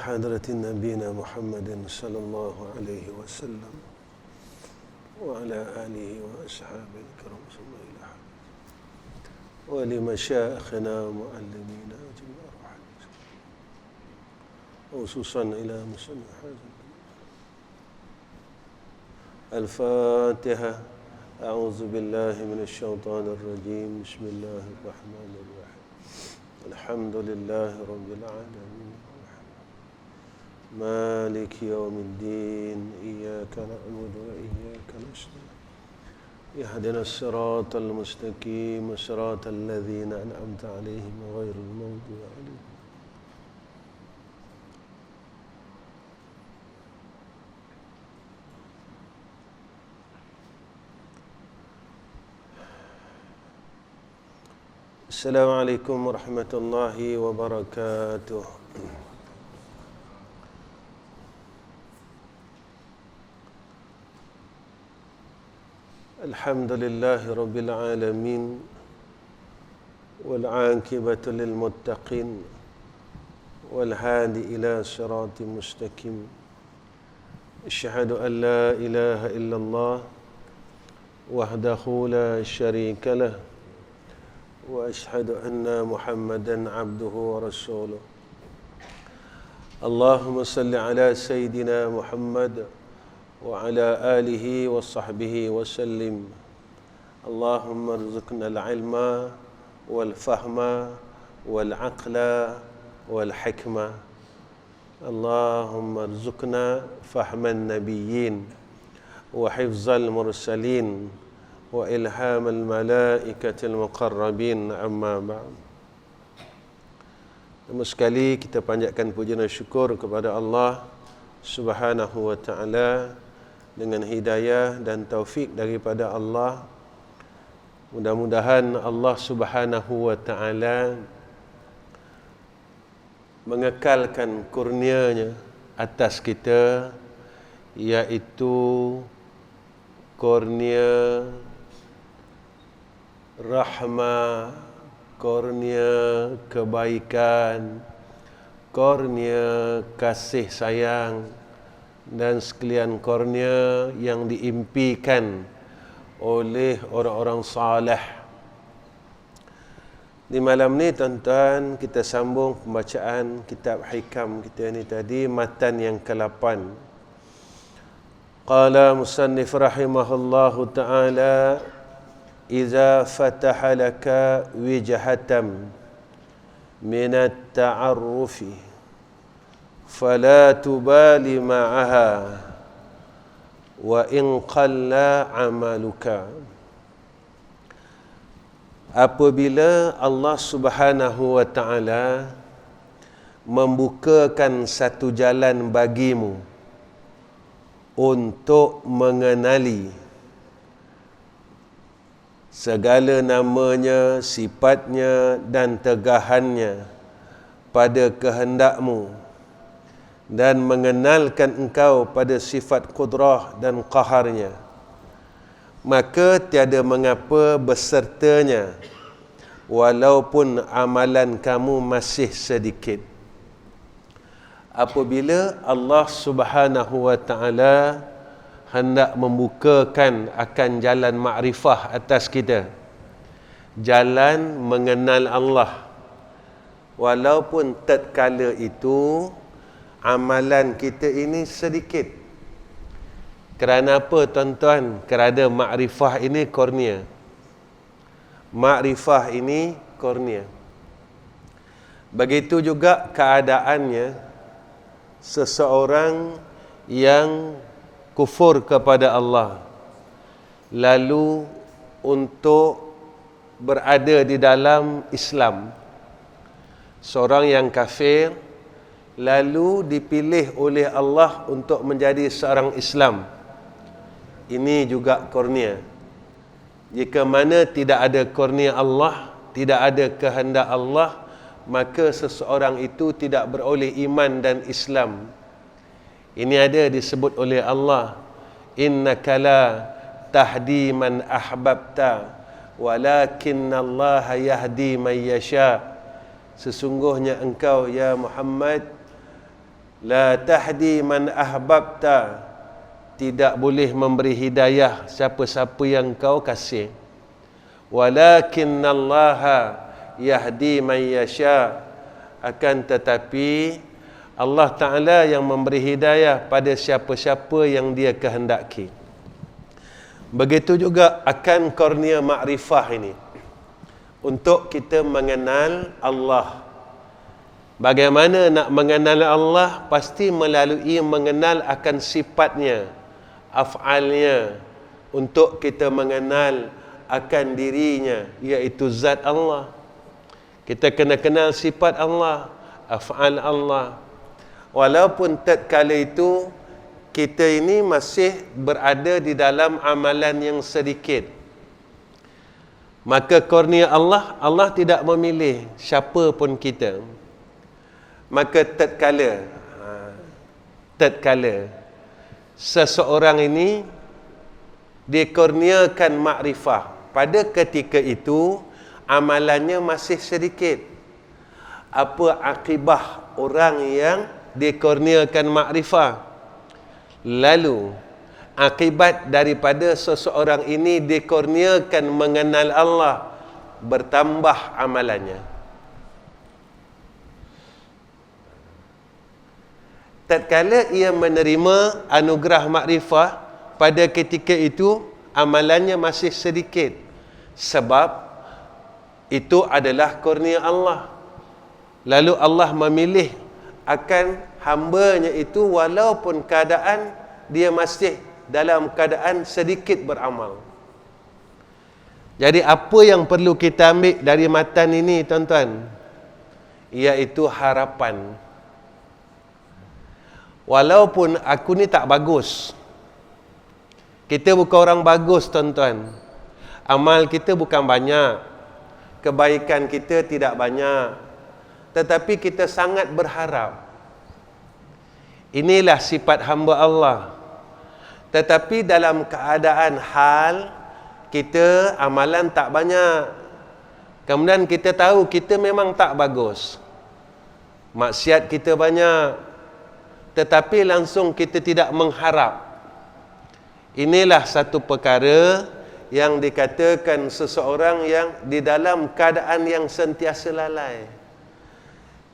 حضرة نبينا محمد صلى الله عليه وسلم وعلى آله وأصحابه الكرام ثم إلى حد ولمشايخنا ومعلمينا جميع الرحمة خصوصا إلى مسلم هذا الفاتحة. أعوذ بالله من الشيطان الرجيم. بسم الله الرحمن الرحيم. الحمد لله رب العالمين مالك يوم الدين إياك نعبد وإياك نستعين اهدنا الصراط المستقيم صراط الذين أنعمت عليهم غير المغضوب عليهم. Assalamualaikum warahmatullahi wabarakatuh. Alhamdulillahi rabbil alamin wal 'aqibatu lil muttaqin wal hadi ila siratal mustaqim. Asyhadu an la ilaha illallah wahdahu la syarika lah wa ashhadu anna Muhammadan abduhu wa rasuluh. Allahumma salli ala sayyidina Muhammad wa ala alihi wa sahbihi wa sallim. Allahumma arzuqna al-ilma wal fahma wal aqla wal hikma. Allahumma arzuqna fahman nabiyyin wa hifzal mursalin wa ilhamal malaikatil muqarrabin, amma ba'd. Pertama sekali kita panjatkan puja dan syukur kepada Allah Subhanahu wa taala dengan hidayah dan taufik daripada Allah. Mudah-mudahan Allah Subhanahu wa taala mengekalkan kurnia-Nya atas kita, iaitu kurnia rahmah, kurnia kebaikan, kurnia kasih sayang, dan sekalian kurnia yang diimpikan oleh orang-orang saleh. Di malam ni tuan-tuan, kita sambung pembacaan kitab hikam kita ni tadi, matan yang ke-8. Qala musannif rahimahullahu ta'ala, iza fataha laka wijhatam minat ta'arrufi fala tubali ma'aha wa in qalla amaluka. Apabila Allah Subhanahu wa ta'ala membukakan satu jalan bagimu untuk mengenali segala namanya, sifatnya dan tegahannya pada kehendakmu, dan mengenalkan engkau pada sifat qudrah dan qaharnya, maka tiada mengapa besertanya walaupun amalan kamu masih sedikit. Apabila Allah Subhanahu wa ta'ala hendak membukakan akan jalan makrifah atas kita, jalan mengenal Allah, walaupun tatkala itu amalan kita ini sedikit. Kerana apa tuan-tuan? Kerana makrifah ini kurnia. Makrifah ini kurnia. Begitu juga keadaannya seseorang yang kufur kepada Allah, lalu untuk berada di dalam Islam. Seorang yang kafir lalu dipilih oleh Allah untuk menjadi seorang Islam, ini juga kurnia. Jika mana tidak ada kurnia Allah, tidak ada kehendak Allah, maka seseorang itu tidak beroleh iman dan Islam. Ini ada disebut oleh Allah, innaka la tahdi man ahbabta walakinnallaha yahdi man yasha. Sesungguhnya engkau ya Muhammad La tahdi man ahbabta, tidak boleh memberi hidayah siapa-siapa yang kau kasih. Walakinallaha yahdi man yasha, akan tetapi Allah Ta'ala yang memberi hidayah pada siapa-siapa yang dia kehendaki. Begitu juga akan kurnia makrifah ini, untuk kita mengenal Allah. Bagaimana nak mengenal Allah? Pasti melalui mengenal akan sifatnya, af'alnya, untuk kita mengenal akan dirinya, iaitu zat Allah. Kita kena kenal sifat Allah, af'al Allah. Walaupun tatkala itu kita ini masih berada di dalam amalan yang sedikit, maka kurnia Allah, Allah tidak memilih siapa pun kita. Maka tatkala seseorang ini dikurniakan makrifah, pada ketika itu amalannya masih sedikit. Apa akibah orang yang dikurniakan makrifah? Lalu akibat daripada seseorang ini dikurniakan mengenal Allah, bertambah amalannya. Tatkala ia menerima anugerah makrifah, pada ketika itu amalannya masih sedikit, sebab itu adalah kurnia Allah. Lalu Allah memilih akan hamba-Nya itu, walaupun keadaan dia masih dalam keadaan sedikit beramal. Jadi apa yang perlu kita ambil dari matan ini, tuan-tuan? Iaitu harapan. Walaupun aku ni tak bagus, kita bukan orang bagus, tuan-tuan. Amal kita bukan banyak, kebaikan kita tidak banyak, tetapi kita sangat berharap. Inilah sifat hamba Allah. Tetapi dalam keadaan hal kita amalan tak banyak, kemudian kita tahu kita memang tak bagus, maksiat kita banyak, tetapi langsung kita tidak mengharap. Inilah satu perkara yang dikatakan seseorang yang di dalam keadaan yang sentiasa lalai.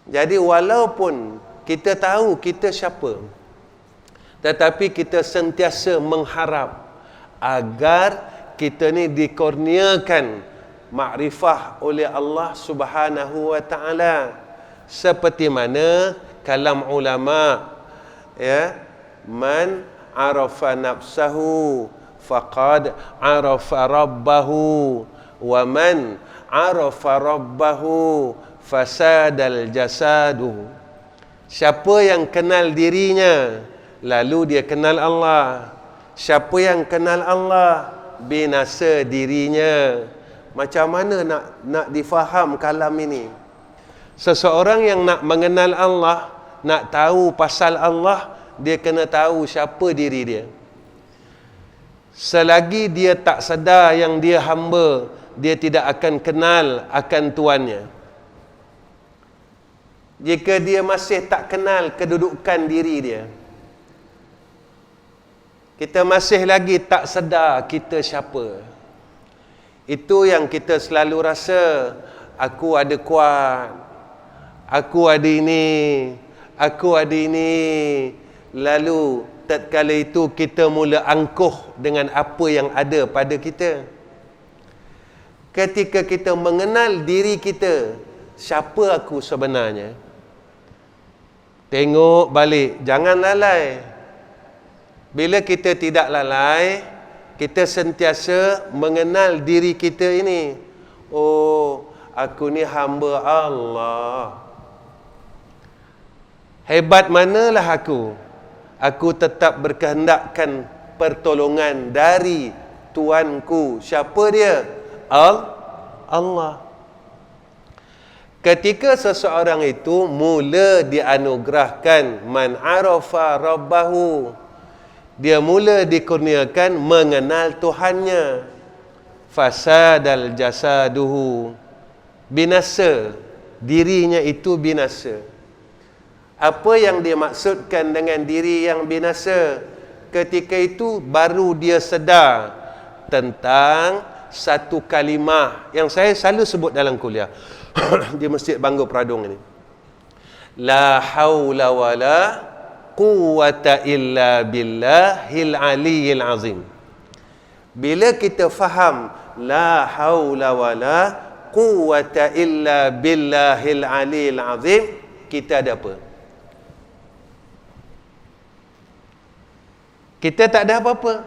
Jadi walaupun kita tahu kita siapa, tetapi kita sentiasa mengharap agar kita ni dikurniakan makrifah oleh Allah Subhanahu wa taala, seperti mana kalam ulama, ya, man arafa nafsahu faqad arafa rabbahu, wa man arafa rabbahu fasadal jasadu. Siapa yang kenal dirinya, lalu dia kenal Allah. Siapa yang kenal Allah, binasa dirinya. Macam mana nak difaham kalam ini? Seseorang yang nak mengenal Allah, nak tahu pasal Allah, dia kena tahu siapa diri dia. Selagi dia tak sedar yang dia hamba, dia tidak akan kenal akan Tuannya. Jika dia masih tak kenal kedudukan diri dia, kita masih lagi tak sedar kita siapa. Itu yang kita selalu rasa, aku ada kuat, aku ada ini, aku ada ini. Lalu tatkala itu kita mula angkuh dengan apa yang ada pada kita. Ketika kita mengenal diri kita, siapa aku sebenarnya? Tengok balik, jangan lalai. Bila kita tidak lalai, kita sentiasa mengenal diri kita ini. Oh, aku ni hamba Allah. Hebat manalah aku? Aku tetap berkehendakkan pertolongan dari Tuanku. Siapa dia? Allah. Ketika seseorang itu mula dianugerahkan man arafa rabbahu, dia mula dikurniakan mengenal Tuhannya, fasadal jasaduhu, binasa, dirinya itu binasa. Apa yang dia maksudkan dengan diri yang binasa? Ketika itu baru dia sedar tentang satu kalimah yang saya selalu sebut dalam kuliah di Masjid Bangor Peradung ini. La haula wala quwwata illa billahil aliyyil azim. Bila kita faham la haula wala quwwata illa billahil aliyyil azim, kita ada apa? Kita tak ada apa-apa.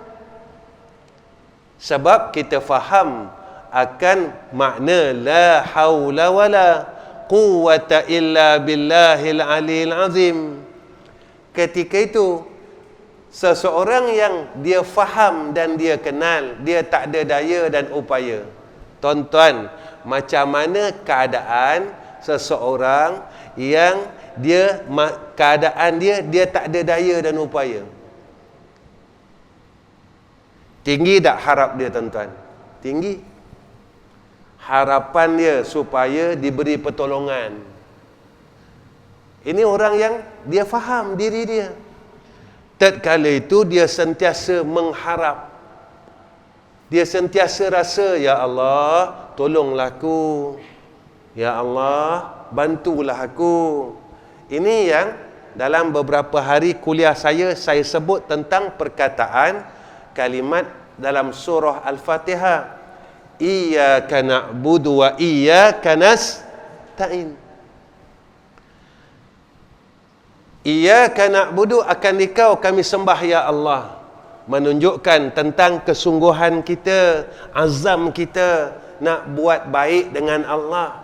Sebab kita faham akan makna la haula wala quwwata illa billahil aliyyil azim. Ketika itu, seseorang yang dia faham dan dia kenal, dia tak ada daya dan upaya. Tuan-tuan, macam mana keadaan seseorang yang keadaan dia tak ada daya dan upaya? Tinggi tak harap dia, tuan-tuan? Tinggi. Harapan dia supaya diberi pertolongan. Ini orang yang dia faham diri dia. Tatkala itu dia sentiasa mengharap. Dia sentiasa rasa, ya Allah, tolonglah aku. Ya Allah, bantulah aku. Ini yang dalam beberapa hari kuliah saya sebut tentang perkataan kalimat dalam surah Al-Fatihah. Iyyaka na'budu wa iyyaka nasta'in. Iyyaka na'budu, akan Engkau kami sembah ya Allah. Menunjukkan tentang kesungguhan kita, azam kita nak buat baik dengan Allah.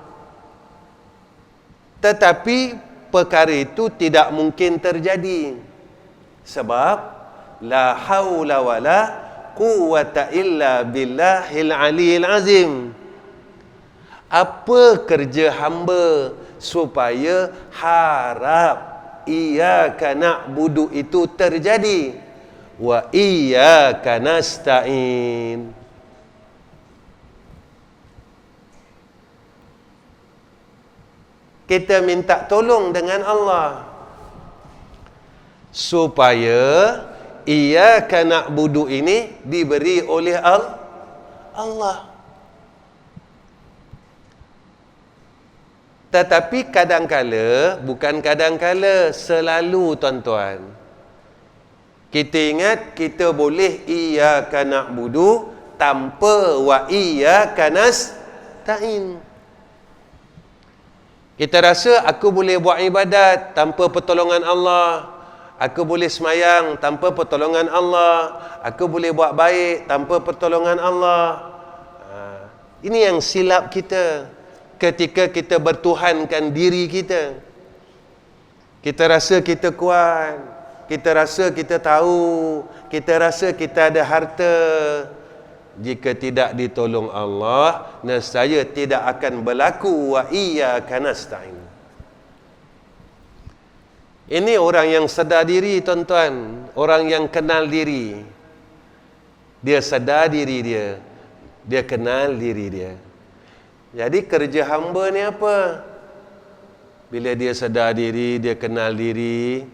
Tetapi perkara itu tidak mungkin terjadi. Sebab la haula wala quwwata illa billahil aliyyil azim. Apa kerja hamba supaya harap iyyaka na'budu itu terjadi, wa iyyaka nasta'in. Kita minta tolong dengan Allah supaya iyyaka na'budu ini diberi oleh Allah. Tetapi kadangkala, bukan kadangkala, selalu, tuan-tuan, kita ingat kita boleh iyyaka na'budu tanpa wa iyyaka nasta'in. Kita rasa aku boleh buat ibadat tanpa pertolongan Allah. Aku boleh semayang tanpa pertolongan Allah. Aku boleh buat baik tanpa pertolongan Allah. Ini yang silap kita ketika kita bertuhankan diri kita. Kita rasa kita kuat. Kita rasa kita tahu. Kita rasa kita ada harta. Jika tidak ditolong Allah, nescaya tidak akan berlaku wa iyyaka nasta'in. Ini orang yang sedar diri, tuan-tuan. Orang yang kenal diri. Dia sedar diri dia. Dia kenal diri dia. Jadi kerja hamba ni apa? Bila dia sedar diri, dia kenal diri,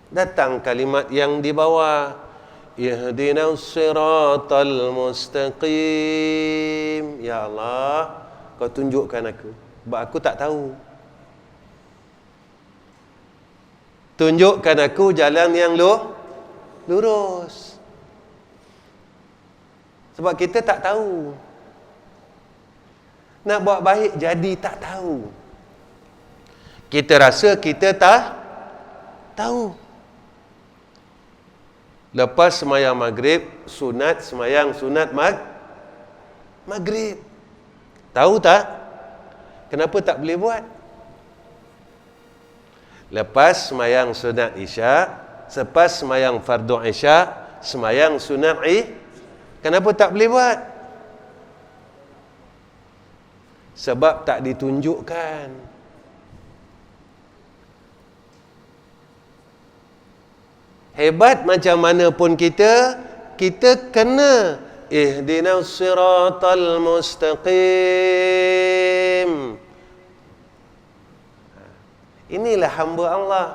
datang kalimat yang di bawah. Ihdinas siratal mustaqim. Ya Allah, kau tunjukkan aku. Sebab aku tak tahu. Tunjukkan aku jalan yang lurus. Sebab kita tak tahu. Nak buat baik jadi tak tahu. Kita rasa kita tak tahu. Lepas sembahyang maghrib, sembahyang sunat maghrib. Tahu tak? Kenapa tak boleh buat? Lepas sembahyang sunat isyak, selepas sembahyang fardu isyak, sembahyang sunat kenapa tak boleh buat? Sebab tak ditunjukkan. Hebat macam mana pun kita kena ihdinas siratal mustaqim. Inilah hamba Allah.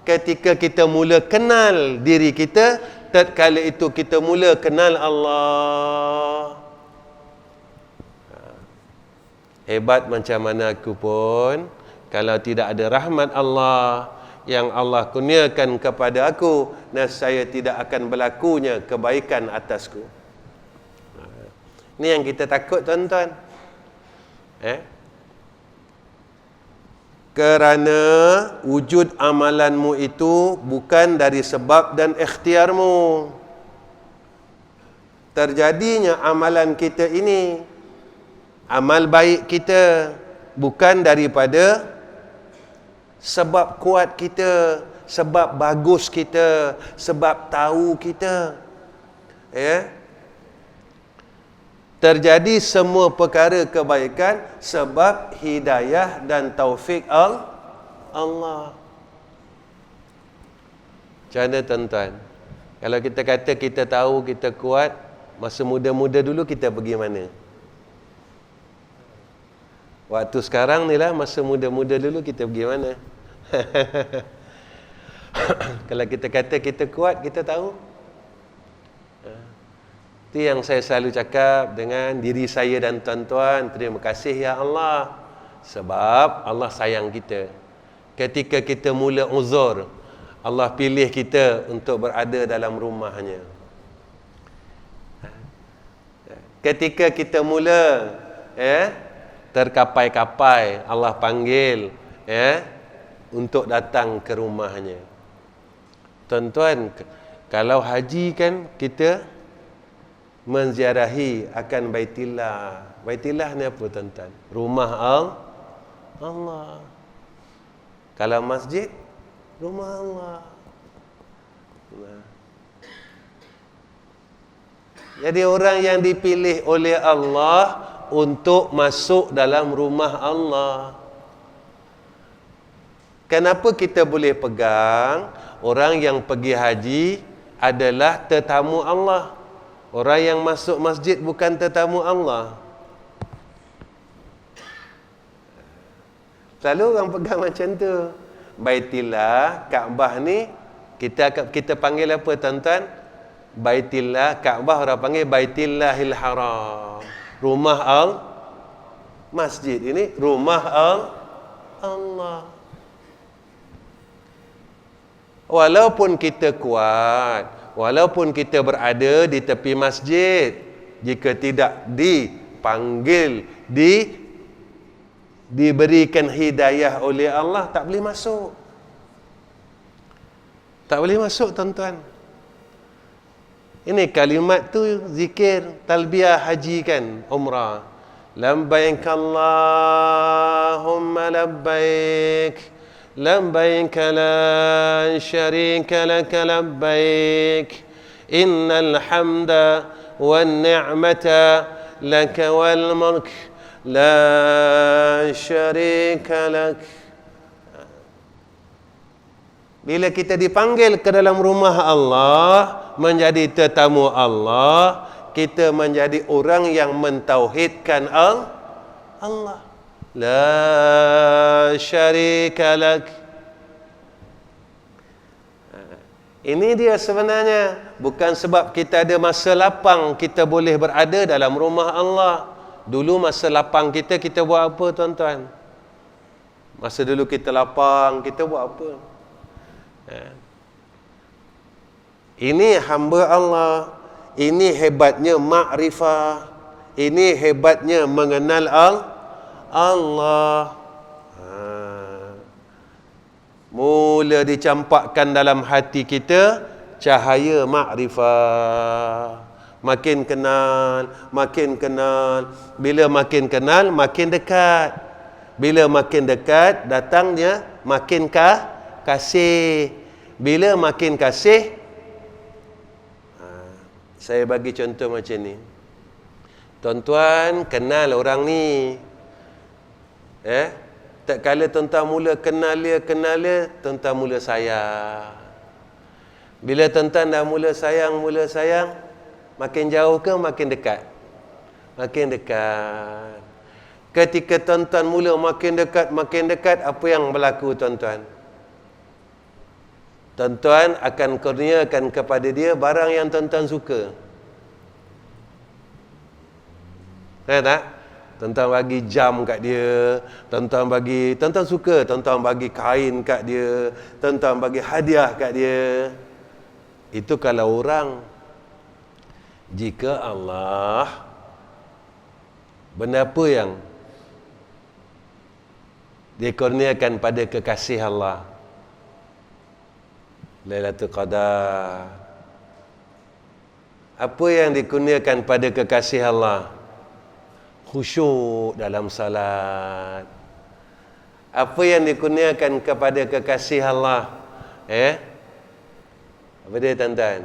Ketika kita mula kenal diri kita, tatkala itu kita mula kenal Allah. Hebat macam mana aku pun, kalau tidak ada rahmat Allah yang Allah kurniakan kepada aku, nescaya tidak akan berlakunya kebaikan atasku. Ini yang kita takut, tuan-tuan. Kerana wujud amalanmu itu bukan dari sebab dan ikhtiarmu. Terjadinya amalan kita ini, amal baik kita, bukan daripada sebab kuat kita, sebab bagus kita, sebab tahu kita. Terjadi semua perkara kebaikan sebab hidayah dan taufik Allah. Macam mana, tuan-tuan? Kalau kita kata kita tahu, kita kuat, masa muda-muda dulu kita pergi mana? Waktu sekarang ni lah, masa muda-muda dulu kita pergi mana? Kalau kita kata kita kuat, kita tahu. Itu yang saya selalu cakap dengan diri saya dan tuan-tuan. Terima kasih ya Allah, sebab Allah sayang kita. Ketika kita mula uzur, Allah pilih kita untuk berada dalam rumahnya. Ketika kita mula terkapai-kapai, Allah panggil untuk datang ke rumahnya. Tuan-tuan, kalau haji kan kita menziarahi akan Baitillah. Baitillah ni apa, tuan-tuan? Rumah Allah. Kalau masjid, rumah Allah. Jadi orang yang dipilih oleh Allah untuk masuk dalam rumah Allah. Kenapa kita boleh pegang orang yang pergi haji adalah tetamu Allah? Orang yang masuk masjid bukan tetamu Allah. Selalu orang pegang macam tu. Baitillah, Kaabah ni kita panggil apa, tuan-tuan? Baitillah, Kaabah orang panggil Baitillahil Haram. Rumah masjid ini rumah Allah. Walaupun kita kuat, walaupun kita berada di tepi masjid, jika tidak dipanggil, diberikan hidayah oleh Allah, tak boleh masuk. Tak boleh masuk, tuan-tuan. Ini kalimat tu zikir talbiyah haji kan, umrah. Labbaik Allahumma labbaik, labbaik la syarika laka labbaik, innal hamda wan ni'mata laka wal mulk la syarika lak. Bila kita dipanggil ke dalam rumah Allah, menjadi tetamu Allah, kita menjadi orang yang mentauhidkan Allah. La syarika lak. Ini dia sebenarnya. Bukan sebab kita ada masa lapang kita boleh berada dalam rumah Allah. Dulu masa lapang kita buat apa, tuan-tuan? Masa dulu kita lapang, kita buat apa? Ini hamba Allah. Ini hebatnya makrifah. Ini hebatnya mengenal Allah. Mula dicampakkan dalam hati kita cahaya makrifah. Makin kenal, makin kenal. Bila makin kenal, makin dekat. Bila makin dekat, datangnya makin kasih. Bila makin kasih, saya bagi contoh macam ni. Tuan-tuan kenal orang ni. Tak kala tuan-tuan mula kenal dia, tuan-tuan mula sayang. Bila tuan-tuan dah mula sayang, makin jauh ke makin dekat? Makin dekat. Ketika tuan-tuan mula makin dekat, apa yang berlaku tuan-tuan? Tuan-tuan akan kurniakan kepada dia barang yang tuan-tuan suka. Tahu tak? Tuan-tuan bagi jam kat dia, tuan-tuan suka, tuan-tuan bagi kain kat dia, tuan-tuan bagi hadiah kat dia. Itu kalau orang. Jika Allah, benda apa yang dikurniakan pada kekasih Allah? Lailatul Qadar. Apa yang dikurniakan pada kekasih Allah? Khusyuk dalam salat. Apa yang dikurniakan kepada kekasih Allah? Apa dia tuan-tuan?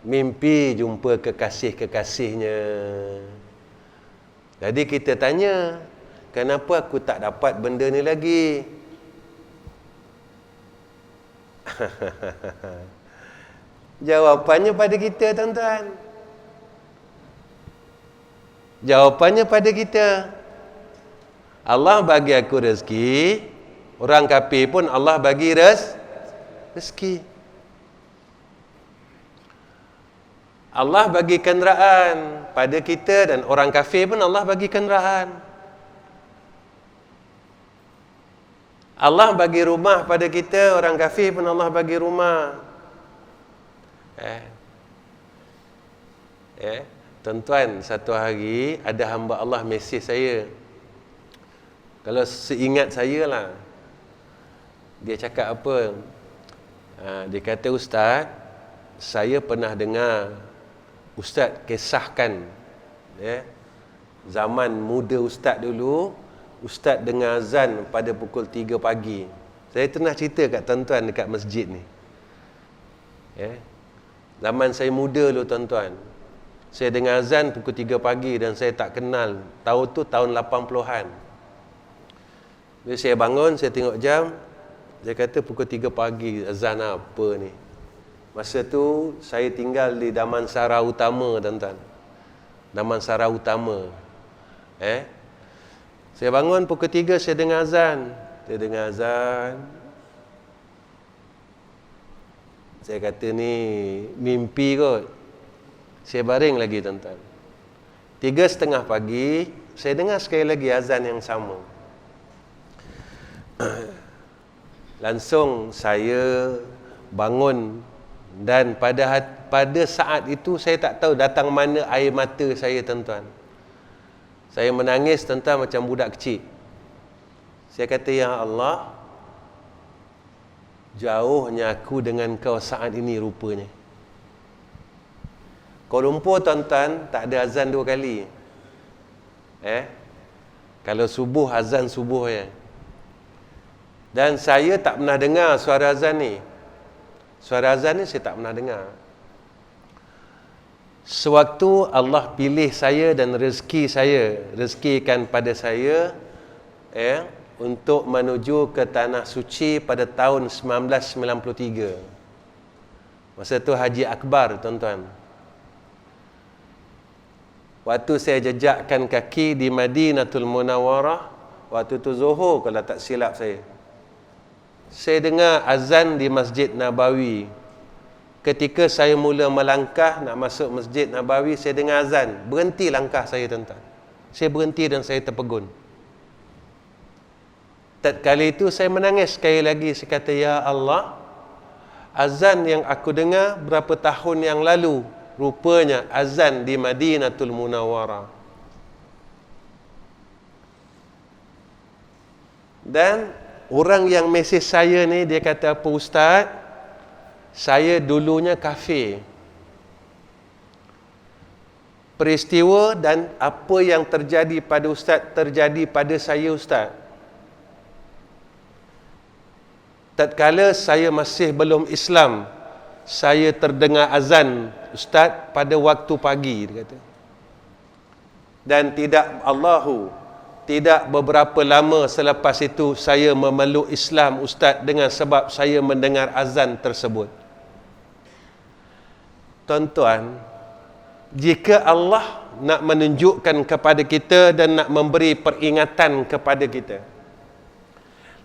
Mimpi jumpa kekasih-kekasihnya. Jadi kita tanya, kenapa aku tak dapat benda ni lagi? Jawapannya pada kita, tuan-tuan. Jawapannya pada kita. Allah bagi aku rezeki, orang kafir pun Allah bagi rezeki. Allah bagi kenderaan pada kita dan orang kafir pun Allah bagi kenderaan. Allah bagi rumah pada kita, orang kafir pun Allah bagi rumah. Tuan-tuan, satu hari ada hamba Allah mesej saya. Kalau seingat saya lah, dia cakap apa? Dia kata, Ustaz, saya pernah dengar Ustaz kisahkan zaman muda Ustaz dulu, Ustaz dengar azan pada pukul 3 pagi. Saya pernah cerita kat tuan-tuan dekat masjid ni. Zaman saya muda dulu, tuan-tuan, saya dengar azan pukul 3 pagi dan saya tak kenal. Tahun tu tahun 80-an. Bila saya bangun, saya tengok jam, saya kata pukul 3 pagi, azan apa ni? Masa tu saya tinggal di Damansara Utama, tuan-tuan. Damansara Utama. Saya bangun pukul 3, saya dengar azan. Saya dengar azan. Saya kata ni mimpi kot. Saya baring lagi, tuan-tuan. 3:30 pagi, saya dengar sekali lagi azan yang sama. Langsung saya bangun. Dan pada saat itu saya tak tahu datang mana air mata saya, tuan-tuan. Saya menangis, tuan-tuan, macam budak kecil. Saya kata, Ya Allah, jauhnya aku dengan kau saat ini rupanya. Kuala Lumpur, tuan-tuan, tak ada azan 2 kali. Kalau subuh, azan subuh ya. Dan saya tak pernah dengar suara azan ni. Suara azan ni saya tak pernah dengar. Sewaktu Allah pilih saya dan rezekikan pada saya untuk menuju ke Tanah Suci pada tahun 1993. Masa tu Haji Akbar, tuan-tuan. Waktu saya jejakkan kaki di Madinatul Munawwarah, waktu tu Zuhur kalau tak silap saya. Saya dengar azan di Masjid Nabawi. Ketika saya mula melangkah nak masuk Masjid Nabawi, saya dengar azan. Berhenti langkah saya, tuan-tuan. Saya berhenti dan saya terpegun. Tatkala itu saya menangis sekali lagi. Saya kata, Ya Allah, azan yang aku dengar berapa tahun yang lalu, rupanya azan di Madinatul Munawwarah. Dan orang yang mesej saya ni, dia kata, apa Ustaz? Saya dulunya kafir. Peristiwa dan apa yang terjadi pada Ustaz, terjadi pada saya, Ustaz. Tatkala saya masih belum Islam, saya terdengar azan Ustaz pada waktu pagi, dia kata. Dan tidak beberapa lama selepas itu saya memeluk Islam, Ustaz, dengan sebab saya mendengar azan tersebut. Tuan-tuan, jika Allah nak menunjukkan kepada kita dan nak memberi peringatan kepada kita.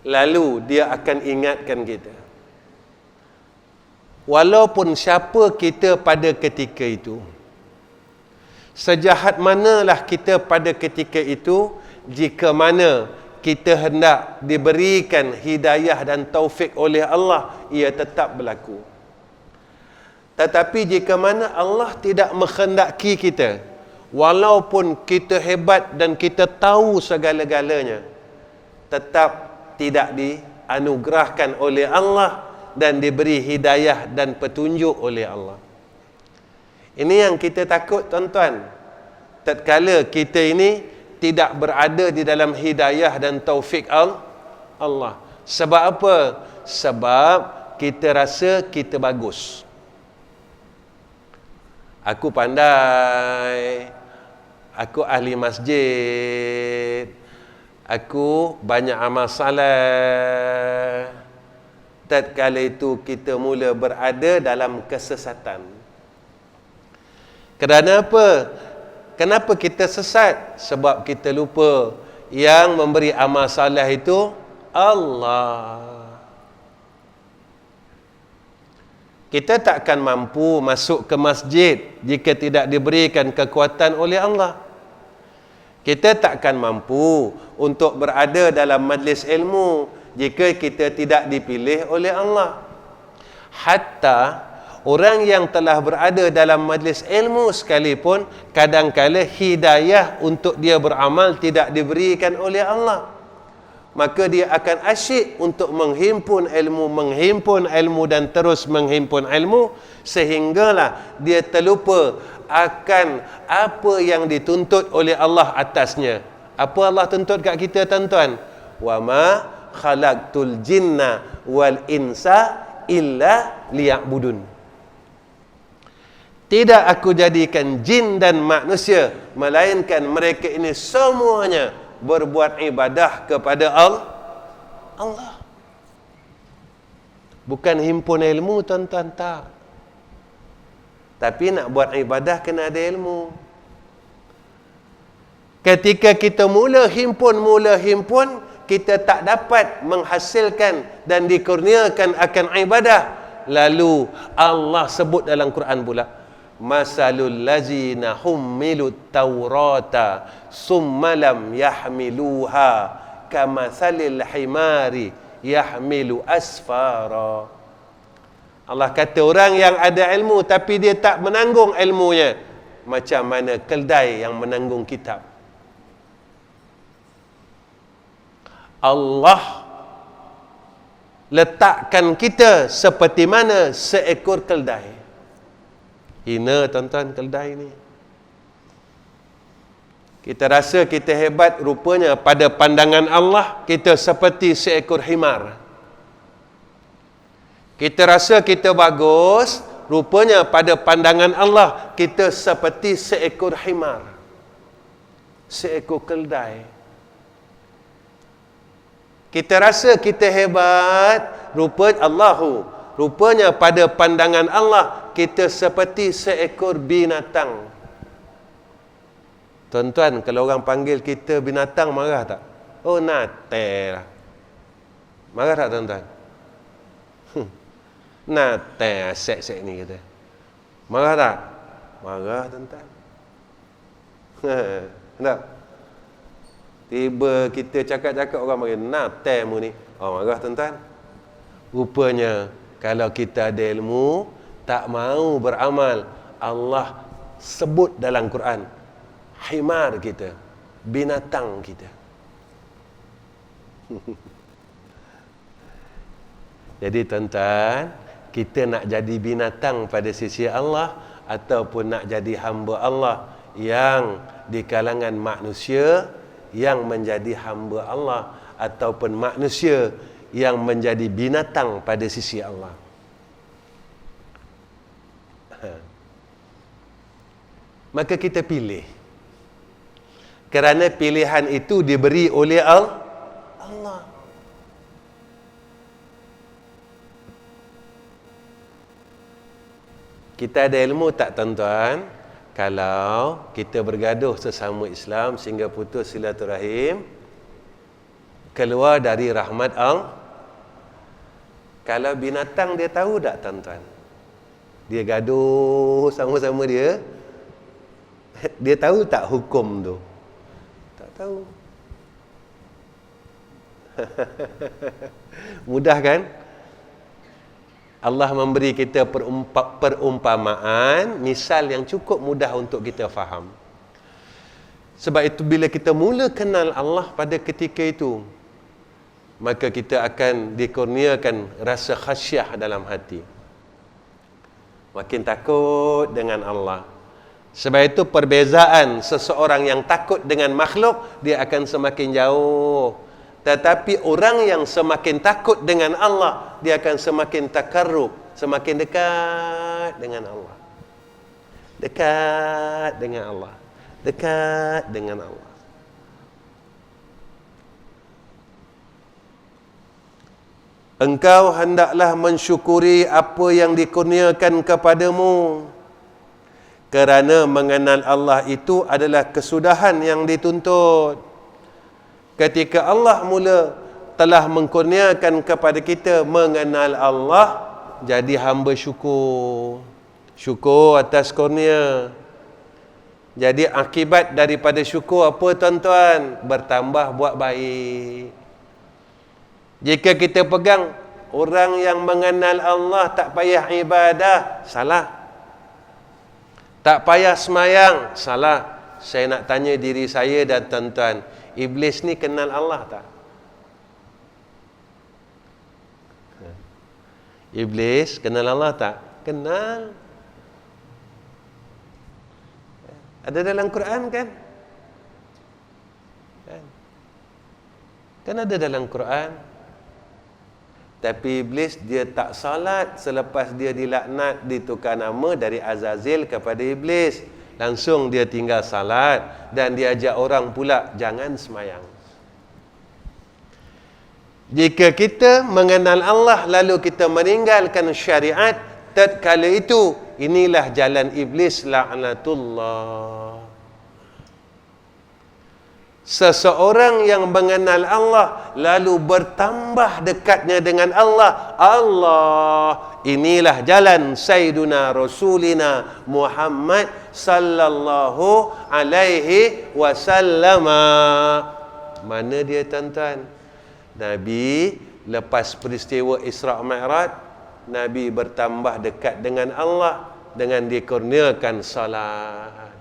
Lalu dia akan ingatkan kita. Walaupun siapa kita pada ketika itu, sejahat manalah kita pada ketika itu, jika mana kita hendak diberikan hidayah dan taufik oleh Allah, ia tetap berlaku. Tetapi jika mana Allah tidak menghendaki kita, walaupun kita hebat dan kita tahu segala-galanya, tetap tidak dianugerahkan oleh Allah dan diberi hidayah dan petunjuk oleh Allah. Ini yang kita takut, tuan-tuan. Tatkala kita ini tidak berada di dalam hidayah dan taufik Allah. Sebab apa? Sebab kita rasa kita bagus. Aku pandai, aku ahli masjid, aku banyak amal salat. Tatkala itu kita mula berada dalam kesesatan. Kerana apa? Kenapa kita sesat? Sebab kita lupa yang memberi amal saleh itu Allah. Kita takkan mampu masuk ke masjid jika tidak diberikan kekuatan oleh Allah. Kita takkan mampu untuk berada dalam majlis ilmu jika kita tidak dipilih oleh Allah. Hatta orang yang telah berada dalam majlis ilmu sekalipun, kadang-kala hidayah untuk dia beramal tidak diberikan oleh Allah. Maka dia akan asyik untuk menghimpun ilmu dan terus menghimpun ilmu, sehinggalah dia terlupa akan apa yang dituntut oleh Allah atasnya. Apa Allah tuntut kat kita, tuan-tuan? Wa ma khalaqtul jinna wal insa illa liya'budun. Tidak aku jadikan jin dan manusia, melainkan mereka ini semuanya berbuat ibadah kepada Allah. Bukan himpun ilmu, tuan-tuan, tak. Tapi nak buat ibadah kena ada ilmu. Ketika kita mula himpun, kita tak dapat menghasilkan dan dikurniakan akan ibadah. Lalu Allah sebut dalam Quran pula, masalul lazina hummilut taurata summa lam yahmiluha kamathalil himari yahmilu asfara. Allah kata orang yang ada ilmu tapi dia tak menanggung ilmunya, macam mana keldai yang menanggung kitab. Allah letakkan kita seperti mana seekor keldai. Hina, tuan-tuan, keldai ni. Kita rasa kita hebat, rupanya pada pandangan Allah kita seperti seekor himar. Kita rasa kita bagus, rupanya pada pandangan Allah kita seperti seekor himar, seekor keldai. Kita rasa kita hebat, rupanya pada pandangan Allah kita seperti seekor binatang. Tuan-tuan, kalau orang panggil kita binatang, marah tak? Oh, nate lah. Marah tak, tuan-tuan? Nate asyik-asyik ni kata. Marah tak? Marah, tuan-tuan. Tak? Tiba kita cakap-cakap, orang panggil nate mu ni. Oh, marah, tuan-tuan. Rupanya kalau kita ada ilmu, tak mau beramal, Allah sebut dalam Quran himar kita, binatang kita. Jadi tuan-tuan, kita nak jadi binatang pada sisi Allah ataupun nak jadi hamba Allah yang di kalangan manusia yang menjadi hamba Allah, ataupun manusia yang menjadi binatang pada sisi Allah. Maka kita pilih. Kerana pilihan itu diberi oleh Allah. Kita ada ilmu tak, tuan-tuan? Kalau kita bergaduh sesama Islam sehingga putus silaturahim, keluar dari rahmat Allah. Kalau binatang dia tahu tak tuan-tuan? Dia gaduh sama-sama dia. Dia tahu tak hukum tu? Tak tahu. Mudah kan? Allah memberi kita perumpamaan, misal yang cukup mudah untuk kita faham. Sebab itu bila kita mula kenal Allah pada ketika itu, maka kita akan dikurniakan rasa khasyah dalam hati. Makin takut dengan Allah. Sebab itu perbezaan seseorang yang takut dengan makhluk, dia akan semakin jauh. Tetapi orang yang semakin takut dengan Allah, dia akan semakin takarrub, semakin dekat dengan Allah. Dekat dengan Allah. Dekat dengan Allah. Engkau hendaklah mensyukuri apa yang dikurniakan kepadamu, kerana mengenal Allah itu adalah kesudahan yang dituntut. Ketika Allah mula telah mengkurniakan kepada kita mengenal Allah, jadi hamba syukur. Syukur atas kurnia. Jadi akibat daripada syukur apa tuan-tuan? Bertambah buat baik. Jika kita pegang orang yang mengenal Allah tak payah ibadah, salah. Tak payah semayang, salah. Saya nak tanya diri saya dan tuan-tuan, Iblis ni kenal Allah tak? Iblis kenal Allah tak? Kenal. Ada dalam Quran kan? Kan ada dalam Quran. Tapi Iblis dia tak salat selepas dia dilaknat, ditukar nama dari Azazil kepada Iblis. Langsung dia tinggal salat dan dia ajak orang pula jangan semayang. Jika kita mengenal Allah lalu kita meninggalkan syariat, tatkala itu inilah jalan Iblis laknatullah. Seseorang yang mengenal Allah lalu bertambah dekatnya dengan Allah, inilah jalan Sayyiduna Rasulina Muhammad sallallahu alaihi wasallam. Mana dia tuan-tuan? Nabi lepas peristiwa Isra' Mi'raj, Nabi bertambah dekat dengan Allah dengan dikurniakan salat.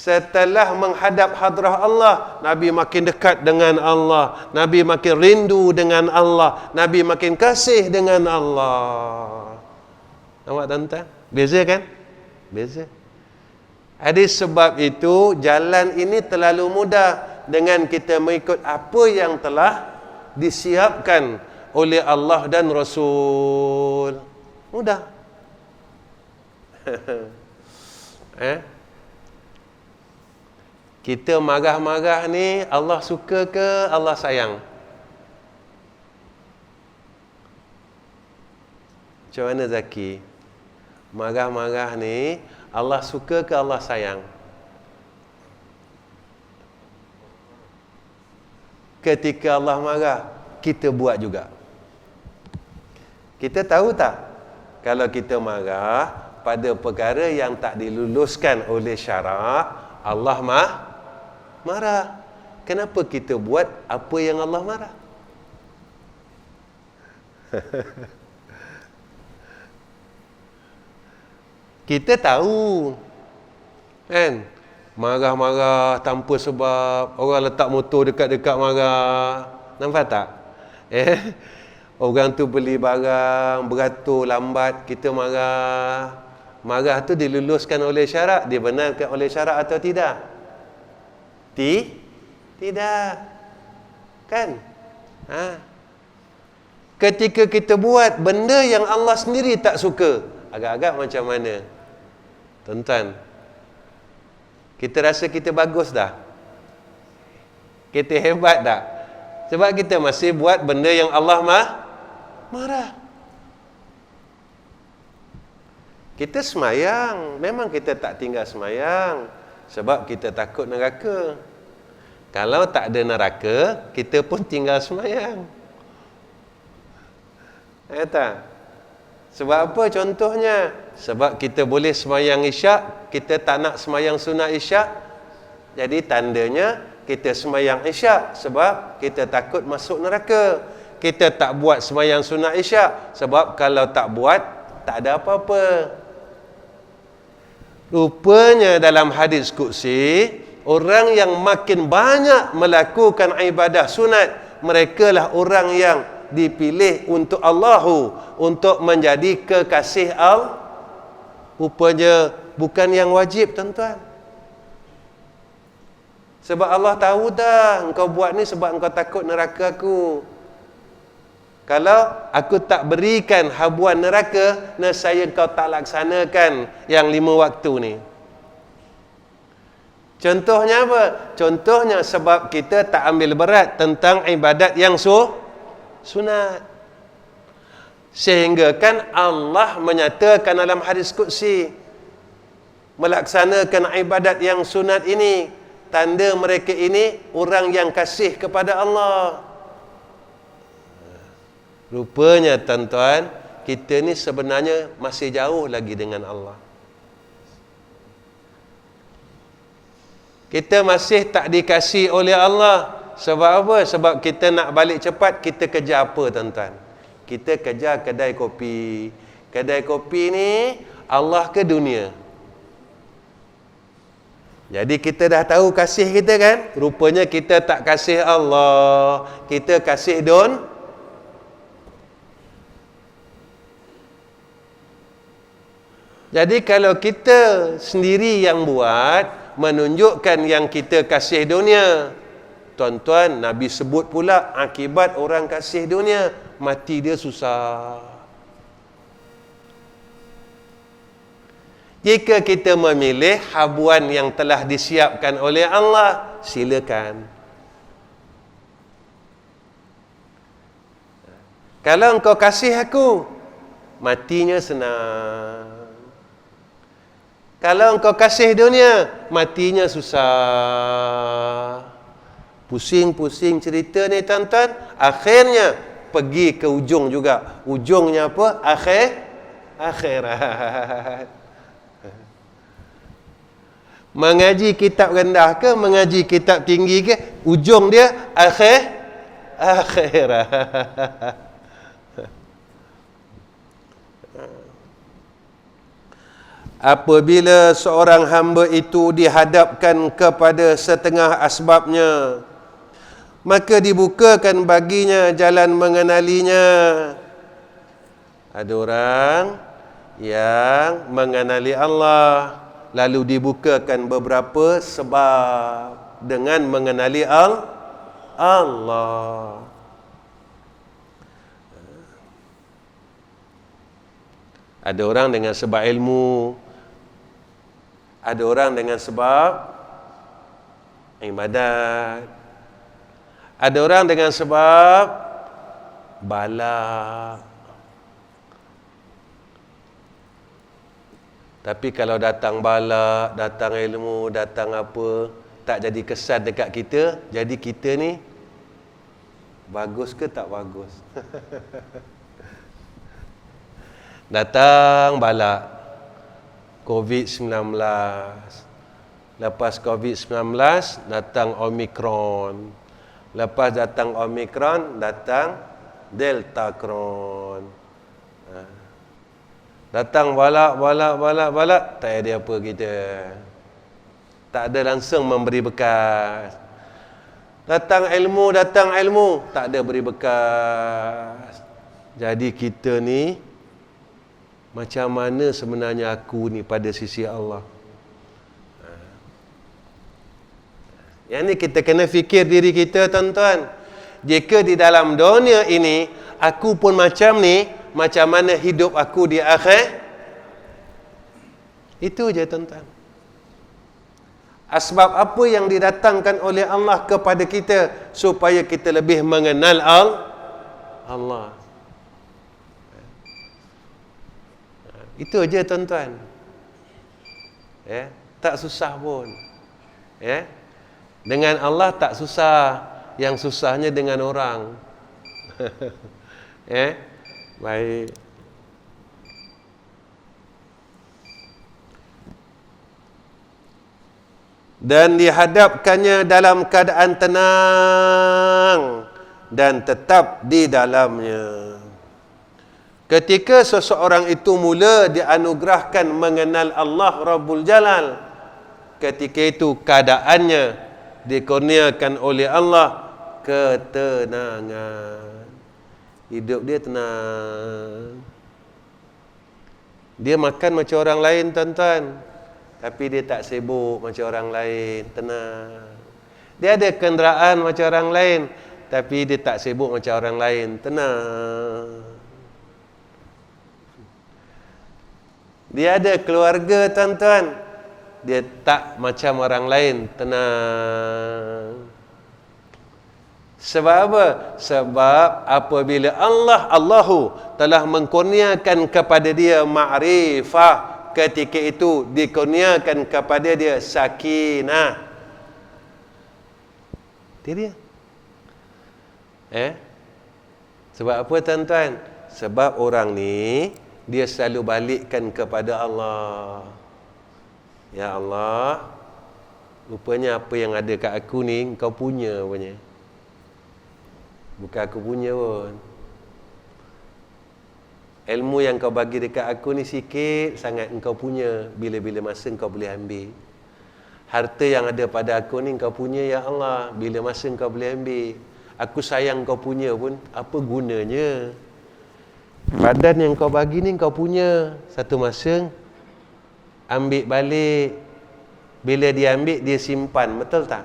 Setelah menghadap hadrah Allah, Nabi makin dekat dengan Allah. Nabi makin rindu dengan Allah. Nabi makin kasih dengan Allah. Nampak tuan-tuan? Beza kan? Beza. Hadis sebab itu, jalan ini terlalu mudah dengan kita mengikut apa yang telah disiapkan oleh Allah dan Rasul. Mudah. Kita marah-marah ni Allah suka ke Allah sayang? Macam mana Zaki? Marah-marah ni Allah suka ke Allah sayang? Ketika Allah marah, kita buat juga. Kita tahu tak? Kalau kita marah pada perkara yang tak diluluskan oleh syarak, Allah marah. Kenapa kita buat apa yang Allah marah? Kita tahu kan, marah-marah tanpa sebab, orang letak motor dekat-dekat marah. Nampak tak? Orang tu beli barang beratur lambat, kita marah. Marah tu diluluskan oleh syarak, dibenarkan oleh syarak atau tidak? Tidak. Kan? Ketika kita buat benda yang Allah sendiri tak suka, agak-agak macam mana? Tuan-tuan, kita rasa kita bagus dah? Kita hebat dah? Sebab kita masih buat benda yang Allah marah. Kita semayang, memang kita tak tinggal semayang sebab kita takut neraka. Kalau tak ada neraka, kita pun tinggal semayang. Tak? Sebab apa contohnya? Sebab kita boleh semayang isyak, kita tak nak semayang sunat isyak. Jadi tandanya kita semayang isyak sebab kita takut masuk neraka. Kita tak buat semayang sunat isyak sebab kalau tak buat, tak ada apa-apa. Rupanya dalam hadis qudsi, orang yang makin banyak melakukan ibadah sunat, merekalah orang yang dipilih untuk Allahu, untuk menjadi kekasih Allah. Rupanya bukan yang wajib, tuan-tuan. Sebab Allah tahu dah engkau buat ni sebab engkau takut neraka aku. Kalau aku tak berikan habuan neraka, nescaya kau tak laksanakan yang 5 waktu ni. Contohnya apa? Contohnya sebab kita tak ambil berat tentang ibadat yang sunat. Sehingga kan Allah menyatakan dalam hadis qudsi, melaksanakan ibadat yang sunat ini, tanda mereka ini orang yang kasih kepada Allah. Rupanya tuan-tuan, kita ni sebenarnya masih jauh lagi dengan Allah. Kita masih tak dikasih oleh Allah. Sebab apa? Sebab kita nak balik cepat, kita kejar apa tuan-tuan? Kita kejar kedai kopi. Kedai kopi ni Allah ke dunia? Jadi kita dah tahu kasih kita kan? Rupanya kita tak kasih Allah, kita kasih Jadi kalau kita sendiri yang buat, menunjukkan yang kita kasih dunia. Tuan-tuan, Nabi sebut pula akibat orang kasih dunia, mati dia susah. Jika kita memilih habuan yang telah disiapkan oleh Allah, silakan. Kalau engkau kasih aku, matinya senang. Kalau engkau kasih dunia, matinya susah. Pusing-pusing cerita ni tuan-tuan, akhirnya pergi ke ujung juga. Ujungnya apa? Akhirat. Mengaji kitab rendah ke, mengaji kitab tinggi ke, ujung dia akhirat. Apabila seorang hamba itu dihadapkan kepada setengah asbabnya, maka dibukakan baginya jalan mengenalinya. Ada orang yang mengenali Allah, lalu dibukakan beberapa sebab dengan mengenali Allah. Ada orang dengan sebab ilmu, ada orang dengan sebab ibadat, ada orang dengan sebab bala. Tapi kalau datang bala, datang ilmu, datang apa, tak jadi kesan dekat kita, jadi kita ni bagus ke tak bagus? Datang bala COVID-19. Lepas COVID-19 datang Omicron. Lepas datang Omicron datang Delta Cron. Datang balak, tak ada apa kita. Tak ada langsung memberi bekas. Datang ilmu, tak ada beri bekas. Jadi kita ni, macam mana sebenarnya aku ni pada sisi Allah? Yang ni kita kena fikir diri kita, tuan-tuan. Jika di dalam dunia ini aku pun macam ni, macam mana hidup aku di akhir? Itu je, tuan-tuan. Asbab apa yang didatangkan oleh Allah kepada kita supaya kita lebih mengenal Allah? Itu aja tuan-tuan. Tak susah pun. Dengan Allah tak susah. Yang susahnya dengan orang. Baik. Dan dihadapkannya dalam keadaan tenang dan tetap di dalamnya. Ketika seseorang itu mula dianugerahkan mengenal Allah Rabbul Jalal, ketika itu keadaannya dikurniakan oleh Allah ketenangan. Hidup dia tenang. Dia makan macam orang lain, tuan-tuan, tapi dia tak sibuk macam orang lain, tenang. Dia ada kenderaan macam orang lain, tapi dia tak sibuk macam orang lain, tenang. Dia ada keluarga, tuan-tuan, dia tak macam orang lain, tenang. Sebab apa? Sebab apabila Allahu telah mengkurniakan kepada dia ma'rifah, ketika itu dikurniakan kepada dia sakinah. Itu dia. Sebab apa, tuan-tuan? Sebab orang ni dia selalu balikkan kepada Allah. Ya Allah, rupanya apa yang ada kat aku ni kau punya rupanya. Bukan aku punya pun. Ilmu yang kau bagi dekat aku ni sikit sangat engkau punya. Bila-bila masa engkau boleh ambil. Harta yang ada pada aku ni engkau punya, ya Allah. Bila masa engkau boleh ambil. Aku sayang kau punya pun, apa gunanya? Badan yang kau bagi ni kau punya. Satu masa ambil balik. Bila dia ambil, dia simpan. Betul tak?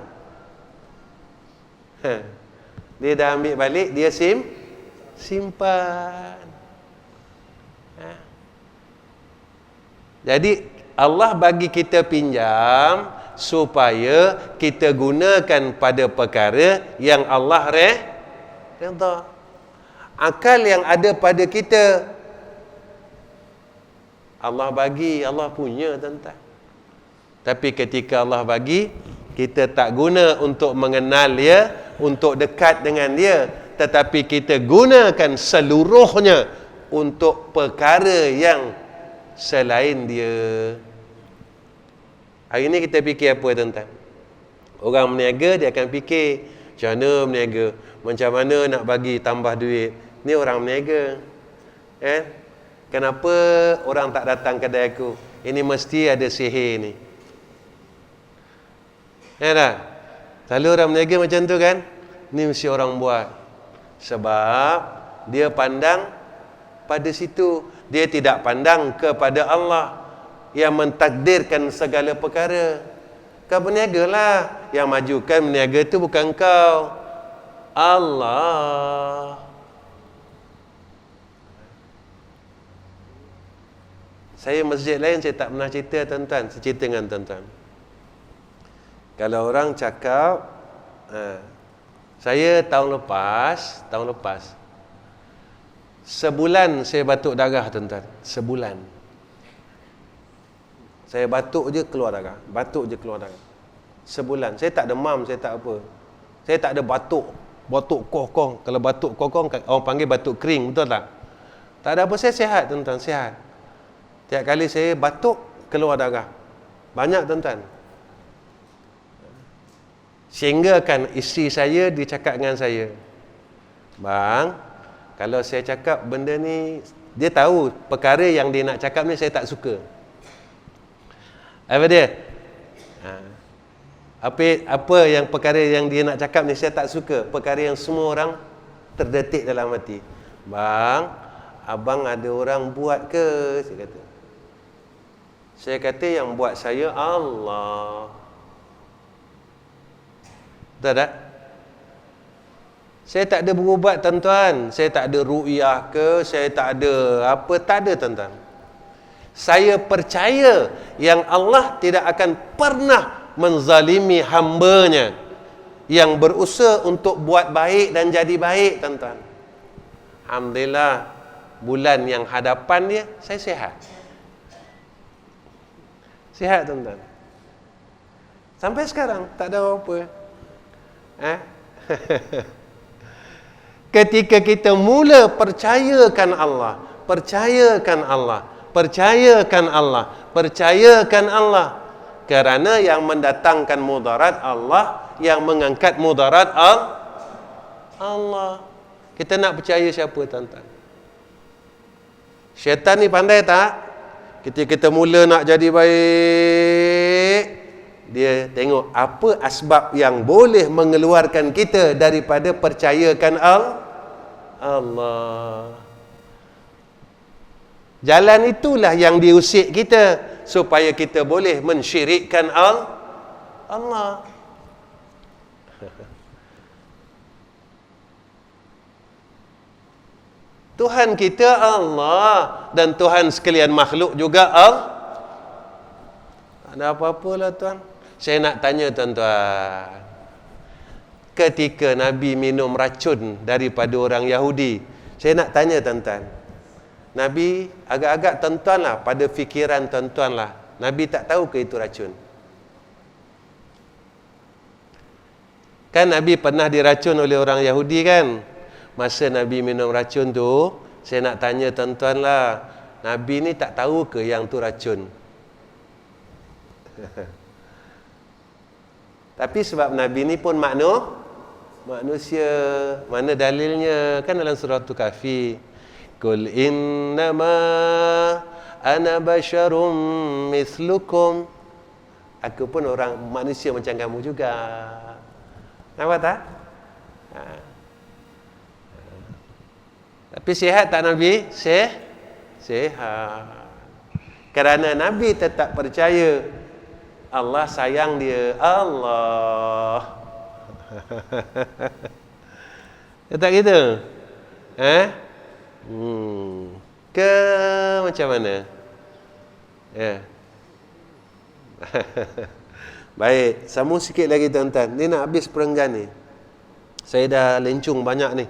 Dia dah ambil balik, dia simpan. Jadi Allah bagi kita pinjam supaya kita gunakan pada perkara yang Allah redha. Akal yang ada pada kita Allah bagi, Allah punya, tuan-tuan. Tapi ketika Allah bagi, kita tak guna untuk mengenal dia, untuk dekat dengan dia, tetapi kita gunakan seluruhnya untuk perkara yang selain dia. Hari ni kita fikir apa, tuan-tuan? Orang berniaga dia akan fikir macam mana berniaga, macam mana nak bagi tambah duit. Ni orang berniaga. Kenapa orang tak datang kedai aku? Ini mesti ada sihir ni. Tak? Selalu orang berniaga macam tu kan? Ni mesti orang buat. Sebab dia pandang pada situ. Dia tidak pandang kepada Allah yang mentakdirkan segala perkara. Kau berniagalah. Yang majukan berniaga tu bukan kau, Allah. Saya masjid lain saya tak pernah cerita, tuan-tuan. Saya cerita dengan tuan-tuan. Kalau orang cakap, saya tahun lepas, sebulan saya batuk darah, tuan-tuan. Sebulan. Saya batuk je keluar darah. Sebulan. Saya tak demam, saya tak apa. Saya tak ada batuk kokong. Kalau batuk kokong, orang panggil batuk kering, betul tak? Tak ada apa, saya sihat, tuan-tuan, sihat. Tiap kali saya batuk, keluar darah. Banyak, tuan-tuan. Sehingga kan isteri saya, dia cakap dengan saya, bang, kalau saya cakap benda ni, dia tahu perkara yang dia nak cakap ni saya tak suka. Apa dia? Apa yang perkara yang dia nak cakap ni saya tak suka. Perkara yang semua orang terdetik dalam hati. Bang, abang ada orang buat ke? Saya kata yang buat saya Allah. Betul tak? Saya tak ada berubat, tuan-tuan. Saya tak ada ru'yah ke, saya tak ada apa, tak ada, tuan-tuan. Saya percaya yang Allah tidak akan pernah menzalimi hamba-Nya yang berusaha untuk buat baik dan jadi baik, tuan-tuan. Alhamdulillah, bulan yang hadapan dia, saya sihat. Sihat tuan-tuan. Sampai sekarang tak ada apa-apa. Ketika kita mula percayakan Allah, percayakan Allah, percayakan Allah, percayakan Allah, kerana yang mendatangkan mudarat Allah, yang mengangkat mudarat Allah. Kita nak percaya siapa tuan-tuan? Syaitan ni pandai tak? Ketika kita mula nak jadi baik, dia tengok apa asbab yang boleh mengeluarkan kita daripada percayakan Allah. Jalan itulah yang diusik kita supaya kita boleh mensyirikkan Allah. Tuhan kita Allah, dan Tuhan sekalian makhluk juga Tak ada apa-apalah tuan. Saya nak tanya tuan-tuan, ketika Nabi minum racun daripada orang Yahudi, saya nak tanya tuan-tuan, Nabi agak-agak tuan-tuan lah, pada fikiran tuan-tuan lah, Nabi tak tahu ke itu racun? Kan Nabi pernah diracun oleh orang Yahudi kan? Masa Nabi minum racun tu, saya nak tanya tuan-tuan lah, Nabi ni tak tahu ke yang tu racun? Tapi sebab Nabi ni pun manusia. Mana dalilnya? Kan dalam surah Al-Kahfi, Qul innama ana basyarum mislukum. Aku pun orang manusia macam kamu juga. Nampak tak? Tapi sihat tak Nabi? Sihat. Kerana Nabi tetap percaya Allah sayang dia. Allah. Tak gitu? Ke macam mana? Baik, sambung sikit lagi tuan-tuan. Ni nak habis perenggan ni. Saya dah lencung banyak ni.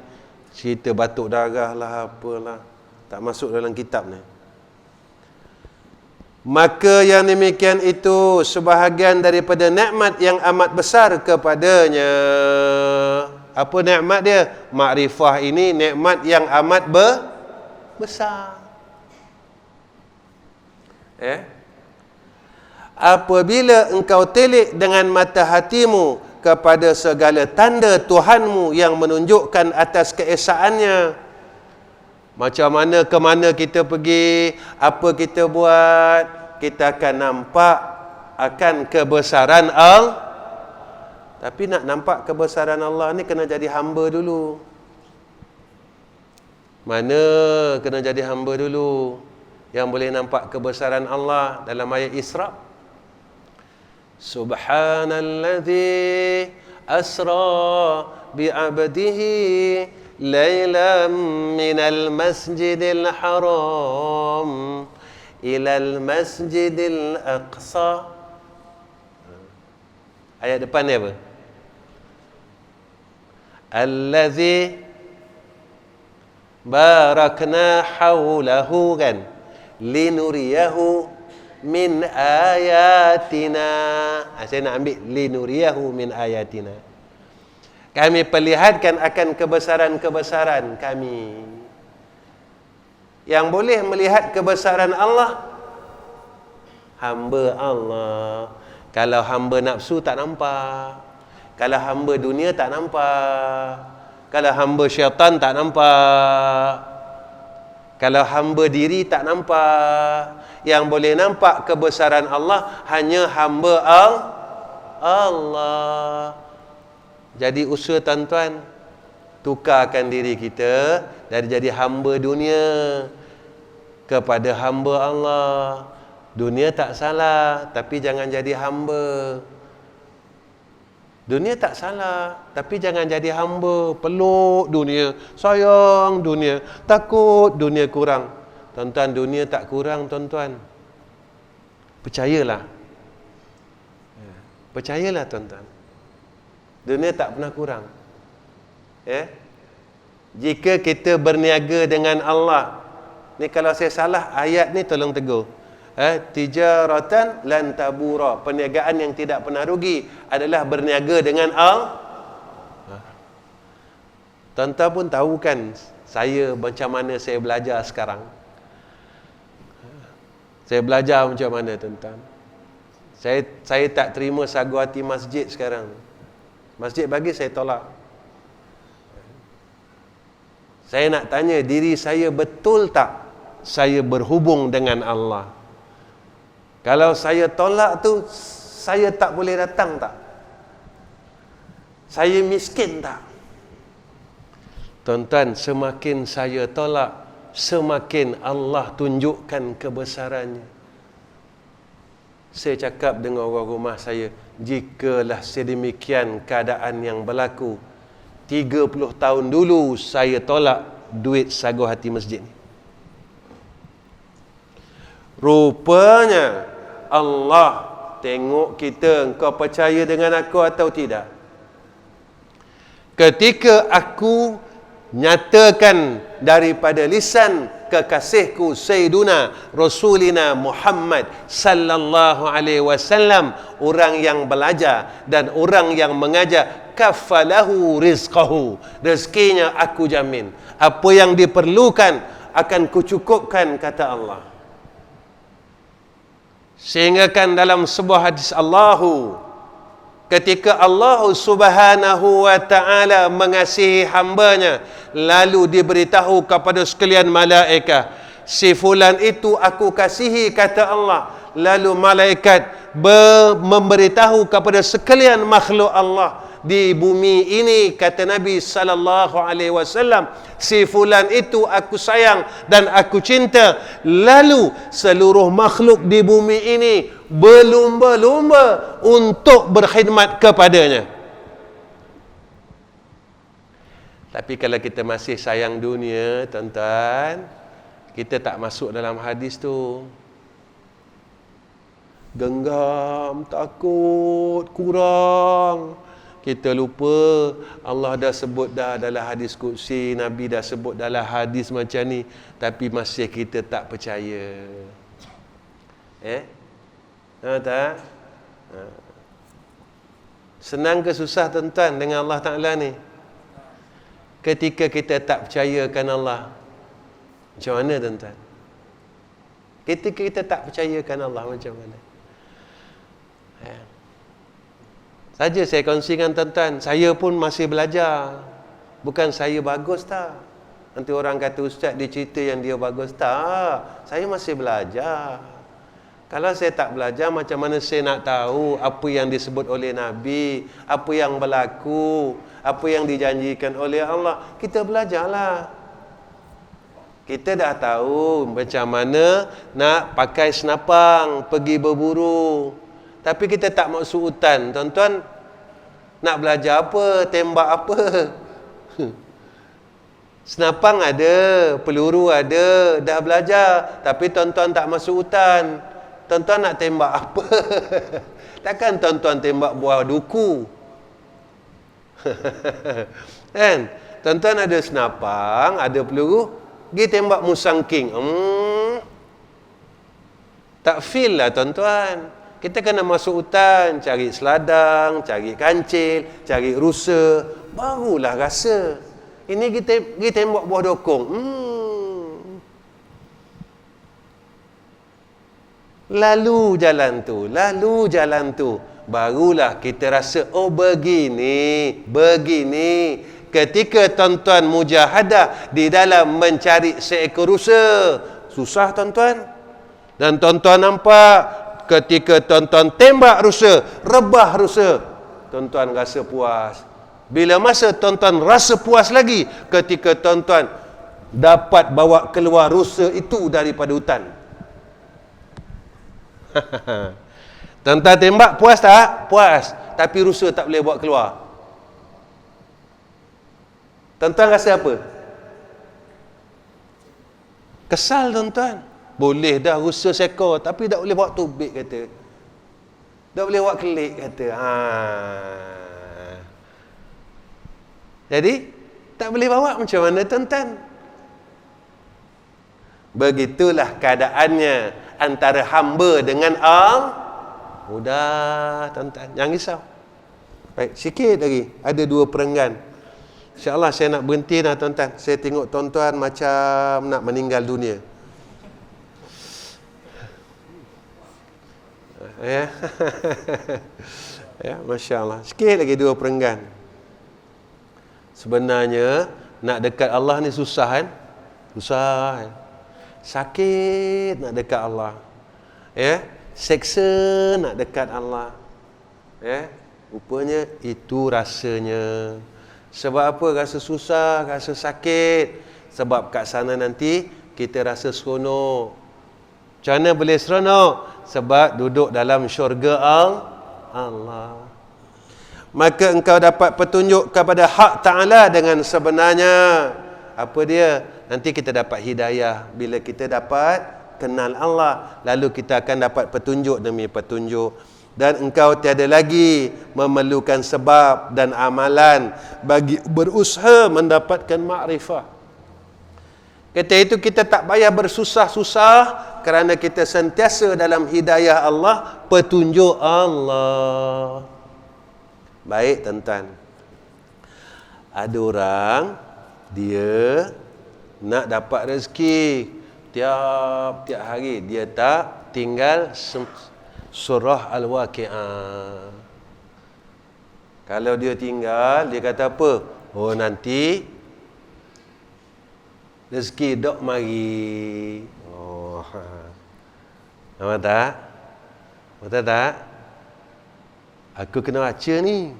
Cerita batuk darah lah, apalah. Tak masuk dalam kitab ni. Maka yang demikian itu sebahagian daripada nikmat yang amat besar kepadanya. Apa nikmat dia? Makrifah ini nikmat yang amat besar. Apabila engkau telik dengan mata hatimu kepada segala tanda Tuhanmu yang menunjukkan atas keesaannya, macam mana ke mana kita pergi, apa kita buat, kita akan nampak akan kebesaran Allah. Tapi nak nampak kebesaran Allah ni kena jadi hamba dulu. Mana kena jadi hamba dulu yang boleh nampak kebesaran Allah? Dalam ayat Isra, Subhanalladzi asra bi'abdihi ليلا من المسجد الحرام إلى المسجد الأقصى. Ayat depan ni apa? Allazi barakna hawlahu kan, linuriyahu min ayatina. Saya nak ambil linuriyahu min ayatina. Kami perlihatkan akan kebesaran-kebesaran kami. Yang boleh melihat kebesaran Allah, hamba Allah. Kalau hamba nafsu tak nampak. Kalau hamba dunia tak nampak. Kalau hamba syaitan tak nampak. Kalau hamba diri tak nampak. Yang boleh nampak kebesaran Allah hanya hamba Allah. Jadi usaha tuan-tuan, tukarkan diri kita dari jadi hamba dunia kepada hamba Allah. Dunia tak salah, tapi jangan jadi hamba. Dunia tak salah, tapi jangan jadi hamba. Peluk dunia, sayang dunia, takut dunia kurang. Tuan-tuan, dunia tak kurang tuan-tuan. Percayalah. Percayalah tuan-tuan. Dunia tak pernah kurang. Jika kita berniaga dengan Allah. Ni kalau saya salah ayat ni tolong tegur. tijaratan lan tabura, perniagaan yang tidak pernah rugi adalah berniaga dengan Allah. Tuan-tuan pun tahu kan saya macam mana saya belajar sekarang. Saya belajar macam mana tuan-tuan. Saya tak terima sagu hati masjid sekarang. Masjid bagi, saya tolak. Saya nak tanya diri saya, betul tak saya berhubung dengan Allah? Kalau saya tolak tu, saya tak boleh datang tak? Saya miskin tak? Tuan-tuan, semakin saya tolak, semakin Allah tunjukkan kebesarannya. Saya cakap dengan orang rumah saya, jikalah sedemikian keadaan yang berlaku, 30 tahun dulu saya tolak duit sagu hati masjid ni. Rupanya Allah tengok kita, engkau percaya dengan aku atau tidak. Ketika aku nyatakan daripada lisan kekasihku Sayyiduna Rasulina Muhammad sallallahu alaihi wasallam, orang yang belajar dan orang yang mengajar, kafalahu rizqahu, rezekinya aku jamin, apa yang diperlukan akan kucukupkan, kata Allah. Sehingga kan dalam sebuah hadis ketika Allah subhanahu wa ta'ala mengasihi hambanya, lalu diberitahu kepada sekalian malaikat, si fulan itu aku kasihi, kata Allah. Lalu malaikat memberitahu kepada sekalian makhluk Allah di bumi ini, kata Nabi sallallahu alaihi wasallam, si fulan itu aku sayang dan aku cinta. Lalu seluruh makhluk di bumi ini berlumba-lumba untuk berkhidmat kepadanya. Tapi kalau kita masih sayang dunia, tuan-tuan, kita tak masuk dalam hadis tu. Genggam, takut, kurang. Kita lupa Allah dah sebut dah dalam hadis qudsi, Nabi dah sebut dalam hadis macam ni, tapi masih kita tak percaya. Tak? Senang ke susah tuan-tuan dengan Allah Ta'ala ni? Ketika kita tak percayakan Allah, macam mana tuan-tuan? Ketika kita tak percayakan Allah, macam mana? Saja saya kongsikan tuan-tuan, saya pun masih belajar. Bukan saya bagus tak. Nanti orang kata ustaz dia cerita yang dia bagus tak. Saya masih belajar. Kalau saya tak belajar, macam mana saya nak tahu apa yang disebut oleh Nabi, apa yang berlaku, apa yang dijanjikan oleh Allah? Kita belajarlah. Kita dah tahu macam mana nak pakai senapang pergi berburu. Tapi kita tak masuk hutan. Tuan-tuan, nak belajar apa? Tembak apa? Senapang ada, peluru ada, dah belajar. Tapi tuan-tuan tak masuk hutan. Tuan-tuan nak tembak apa? Takkan tuan-tuan tembak buah duku? Kan? Tuan-tuan ada senapang, ada peluru, pergi tembak musang king. Tak feel lah tuan-tuan. Kita kena masuk hutan, cari seladang, cari kancil, cari rusa, barulah rasa. Ini kita pergi tembak buah dokong. Lalu jalan tu, barulah kita rasa, oh begini. Ketika tuan-tuan mujahadah di dalam mencari seekor rusa, susah tuan-tuan. Dan tuan-tuan nampak, ketika tuan-tuan tembak rusa, rebah rusa, tuan-tuan rasa puas. Bila masa tuan-tuan rasa puas lagi, ketika tuan-tuan dapat bawa keluar rusa itu daripada hutan. Tuan-tuan tembak puas tak? Puas. Tapi rusa tak boleh bawa keluar. Tuan-tuan rasa apa? Kesal tuan-tuan. Boleh dah rusa seekor, tapi tak boleh bawa tubik, kata. Tak boleh bawa kelik, kata. Jadi, tak boleh bawa macam mana tuan-tuan? Begitulah keadaannya antara hamba dengan Allah. Mudah, tuan-tuan. Jangan risau. Baik, sikit lagi. Ada 2 perenggan. InsyaAllah saya nak berhenti dah, tuan-tuan. Saya tengok tuan-tuan macam nak meninggal dunia. Ya. Ya, Masya Allah. Sikit lagi 2 perenggan. Sebenarnya nak dekat Allah ni susah kan? Susah kan? Sakit nak dekat Allah. Ya, seksa nak dekat Allah. Ya, rupanya itu rasanya. Sebab apa rasa susah, rasa sakit? Sebab kat sana nanti kita rasa seronok. Macam mana boleh seronok? Sebab duduk dalam syurga Allah. Maka engkau dapat petunjuk kepada hak Ta'ala dengan sebenarnya. Apa dia? Nanti kita dapat hidayah. Bila kita dapat kenal Allah, lalu kita akan dapat petunjuk demi petunjuk. Dan engkau tiada lagi memerlukan sebab dan amalan bagi berusaha mendapatkan makrifah. Kata itu kita tak payah bersusah-susah kerana kita sentiasa dalam hidayah Allah, petunjuk Allah. Baik, tuan-tuan. Ada orang dia nak dapat rezeki tiap-tiap hari, dia tak tinggal surah Al-Waqi'ah. Kalau dia tinggal, dia kata apa? Oh, nanti rezeki dok mari. Oh. Nampak tak? Betul tak? Aku kena baca ni.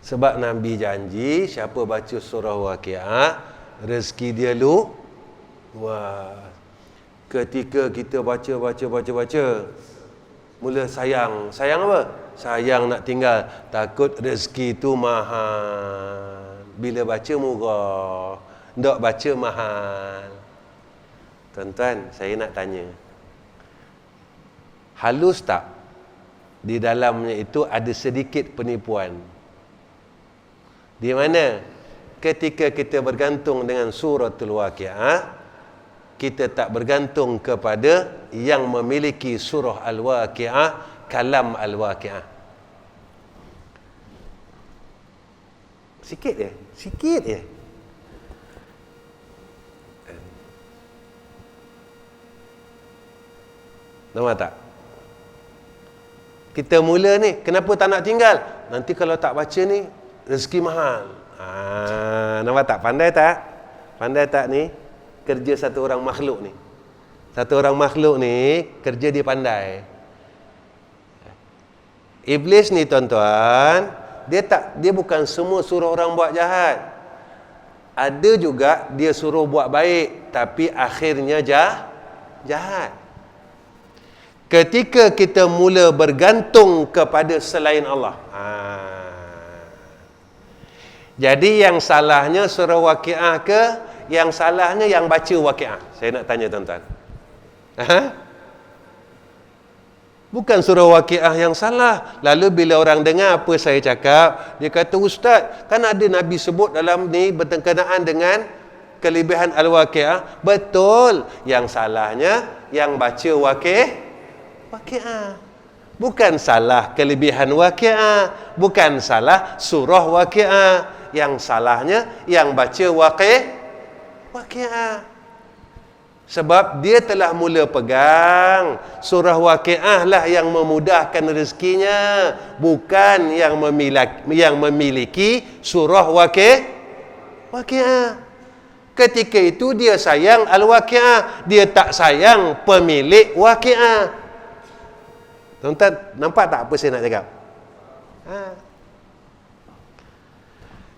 Sebab Nabi janji siapa baca surah Waqi'ah, rezeki dia luas. Ketika kita baca, mula sayang. Sayang apa? Sayang nak tinggal. Takut rezeki itu mahal. Bila baca murah, tak baca mahal. Tuan-tuan, saya nak tanya. Halus tak? Di dalamnya itu ada sedikit penipuan. Di mana? Ketika kita bergantung dengan suratul Waqi'ah, kita tak bergantung kepada yang memiliki surah Al-Waqi'ah, kalam Al-Waqi'ah. Sikit je. Sikit je. Nampak tak? Kita mula ni, kenapa tak nak tinggal? Nanti kalau tak baca ni, rezeki mahal. Nampak tak? Pandai tak? Pandai tak ni? Kerja satu orang makhluk ni. Satu orang makhluk ni, kerja dia pandai. Iblis ni, tuan-tuan, dia bukan semua suruh orang buat jahat. Ada juga dia suruh buat baik, tapi akhirnya jahat. Ketika kita mula bergantung kepada selain Allah. Jadi yang salahnya surah Waqi'ah ke? Yang salahnya yang baca Waqi'ah? Saya nak tanya tuan-tuan. Bukan surah Waqi'ah yang salah. Lalu bila orang dengar apa saya cakap, dia kata, Ustaz, kan ada Nabi sebut dalam ni berkenaan dengan kelebihan Al-Waqi'ah. Betul. Yang salahnya yang baca Waqi'ah. Bukan salah kelebihan Waqi'ah. Bukan salah surah Waqi'ah. Yang salahnya yang baca Waqi'ah. Sebab dia telah mula pegang surah Waqi'ah lah yang memudahkan rezekinya, bukan yang memiliki surah Waqi'ah. Ketika itu dia sayang Al-Waqi'ah, dia tak sayang pemilik Waqi'ah. Tuan-tuan, nampak tak apa saya nak cakap?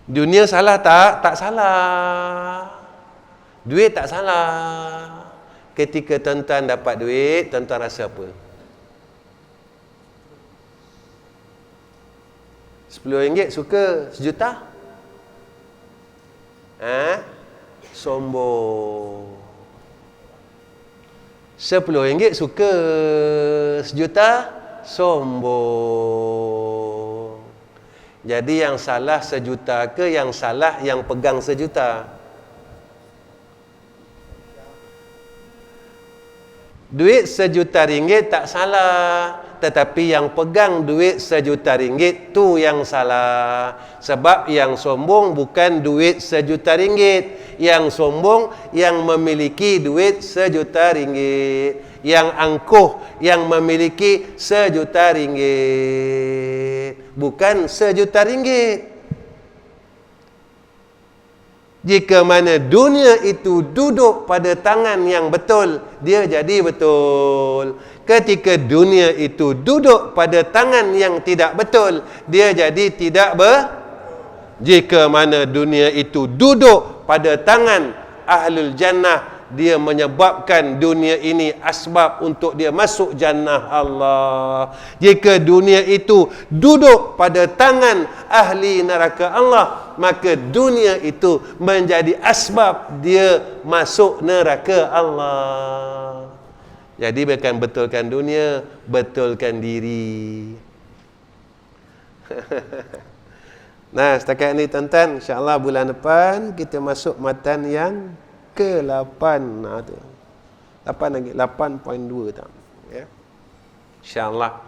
Dunia salah tak? Tak salah. Duit tak salah. Ketika tuan-tuan dapat duit, tuan-tuan rasa apa? RM10 suka, RM1? Sombong. RM10 suka, RM1? Sombong. Jadi yang salah RM1 ke yang salah yang pegang RM1? Duit RM1 tak salah, tetapi yang pegang duit RM1 tu yang salah. Sebab yang sombong bukan duit RM1. Yang sombong yang memiliki duit RM1. Yang angkuh yang memiliki RM1. Bukan RM1. Jika mana dunia itu duduk pada tangan yang betul, dia jadi betul. Ketika dunia itu duduk pada tangan yang tidak betul, dia jadi tidak Jika mana dunia itu duduk pada tangan ahlul jannah, dia menyebabkan dunia ini asbab untuk dia masuk jannah Allah. Jika dunia itu duduk pada tangan ahli neraka Allah, maka dunia itu menjadi asbab dia masuk neraka Allah. Jadi bukan betulkan dunia, betulkan diri. Nah, setakat ni tuan-tuan, insya-Allah bulan depan kita masuk matan yang ke-8. Nah tu. 8 lagi, 8.2 tak. Ya. Insya-Allah.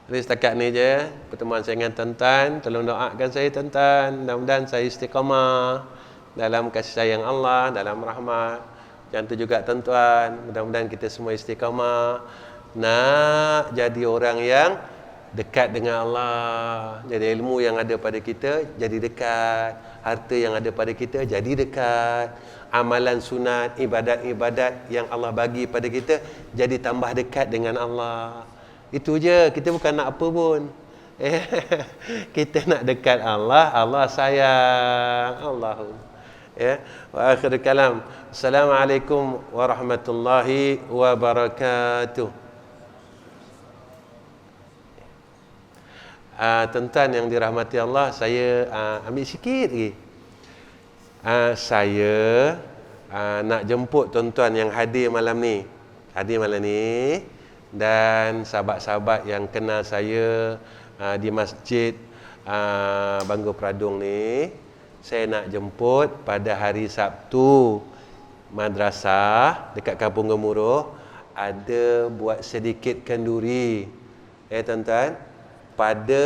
Jadi setakat ni je pertemuan saya dengan tuan-tuan. Tolong doakan saya tuan-tuan. Mudah-mudahan saya istiqamah dalam kasih sayang Allah, dalam rahmat. Yang tu juga tuan-tuan, mudah-mudahan kita semua istiqamah nak jadi orang yang dekat dengan Allah. Jadi ilmu yang ada pada kita jadi dekat, harta yang ada pada kita jadi dekat, amalan sunat, ibadat-ibadat yang Allah bagi pada kita jadi tambah dekat dengan Allah. Itu je, kita bukan nak apa pun. Kita nak dekat Allah, Allah sayang. Allahu. Ya. Wa akhir kalam. Assalamualaikum warahmatullahi wabarakatuh. Tuan-tuan yang dirahmati Allah, saya ambil sikit lagi. Saya nak jemput tuan-tuan yang hadir malam ni. Dan sahabat-sahabat yang kenal saya di masjid Bangor Peradung ni, saya nak jemput pada hari Sabtu. Madrasah dekat Kampung Gemuruh ada buat sedikit kenduri. Tuan-tuan, pada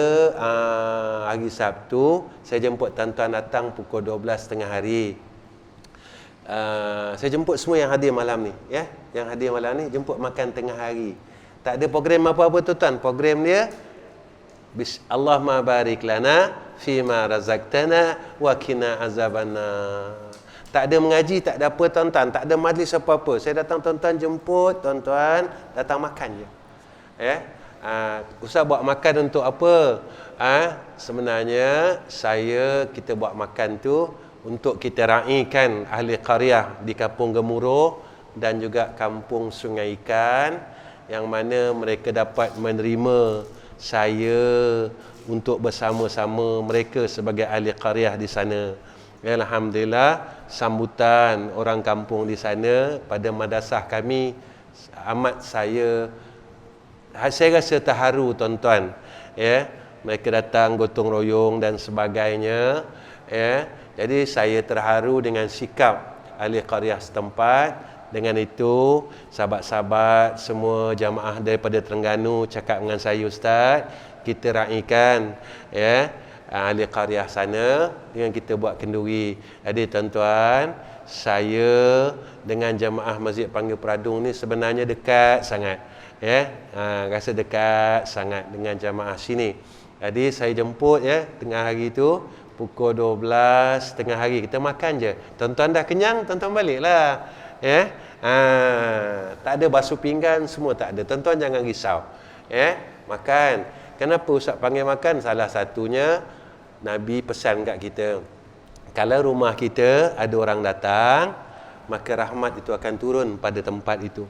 hari Sabtu saya jemput tuan-tuan datang pukul 12.30 hari. Saya jemput semua yang hadir malam ni, ya. Yang hadir malam ni jemput makan tengah hari. Tak ada program apa-apa tuan-tuan. Program dia Allahumma barik lana fima razaqtana wa qina azabannar. Tak ada mengaji, tak ada apa tuan-tuan, tak ada majlis apa-apa. Saya datang tuan-tuan jemput, tuan-tuan datang makan je. Ya. Ustaz buat makan untuk apa? Sebenarnya kita buat makan tu untuk kita raikan ahli qaryah di Kampung Gemuruh dan juga Kampung Sungai Ikan, yang mana mereka dapat menerima saya untuk bersama-sama mereka sebagai ahli qaryah di sana. Alhamdulillah, sambutan orang kampung di sana pada madrasah kami amat saya rasa terharu tuan-tuan. Ya, mereka datang gotong royong dan sebagainya. Ya, jadi saya terharu dengan sikap ahli qaryah setempat. Dengan itu, sahabat-sahabat semua jamaah daripada Terengganu cakap dengan saya, Ustaz, kita raikan ya ahli qaryah sana dengan kita buat kenduri. Jadi tuan-tuan, saya dengan jamaah Masjid Bangor Peradung ni sebenarnya dekat sangat. Ya, rasa dekat sangat dengan jamaah sini. Jadi saya jemput ya tengah hari tu pukul 12 tengah hari, kita makan je. Tuan-tuan dah kenyang, tuan-tuan baliklah. Ya. Tak ada basuh pinggan, semua tak ada. Tuan-tuan jangan risau. Ya, makan. Kenapa Ustaz panggil makan? Salah satunya Nabi pesan kat kita, kalau rumah kita ada orang datang, maka rahmat itu akan turun pada tempat itu.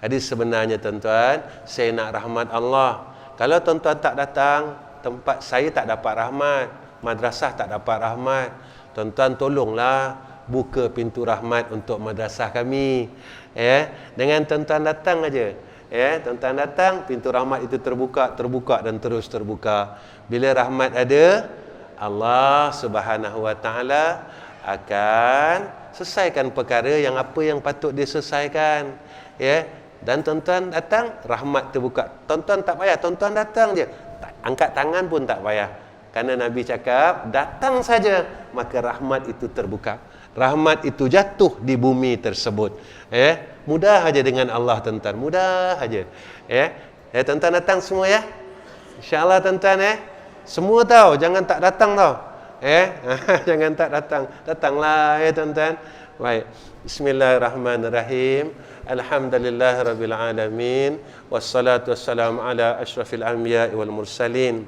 Jadi sebenarnya tuan-tuan, saya nak rahmat Allah. Kalau tuan-tuan tak datang, tempat saya tak dapat rahmat, madrasah tak dapat rahmat. Tuan-tuan tolonglah buka pintu rahmat untuk madrasah kami. Ya, dengan tuan-tuan datang aja. Ya, tuan-tuan datang, pintu rahmat itu terbuka dan terus terbuka. Bila rahmat ada, Allah Subhanahu wa taala akan selesaikan perkara yang apa yang patut diselesaikan. Ya, Dan tuan-tuan datang, rahmat terbuka. Tuan-tuan tak payah, tuan-tuan datang je. Angkat tangan pun tak payah. Kerana Nabi cakap, datang saja, maka rahmat itu terbuka. Rahmat itu jatuh di bumi tersebut. Mudah aja dengan Allah, tuan-tuan. Mudah aja. Tuan-tuan datang semua ya. InsyaAllah tuan-tuan semua tahu, jangan tak datang tau. Jangan tak datang. Datanglah ya tuan-tuan. Baik. Bismillahirrahmanirrahim. Alhamdulillahirabbil alamin. Wassalatu wassalamu ala asyrafil anbiya'i wal mursalin.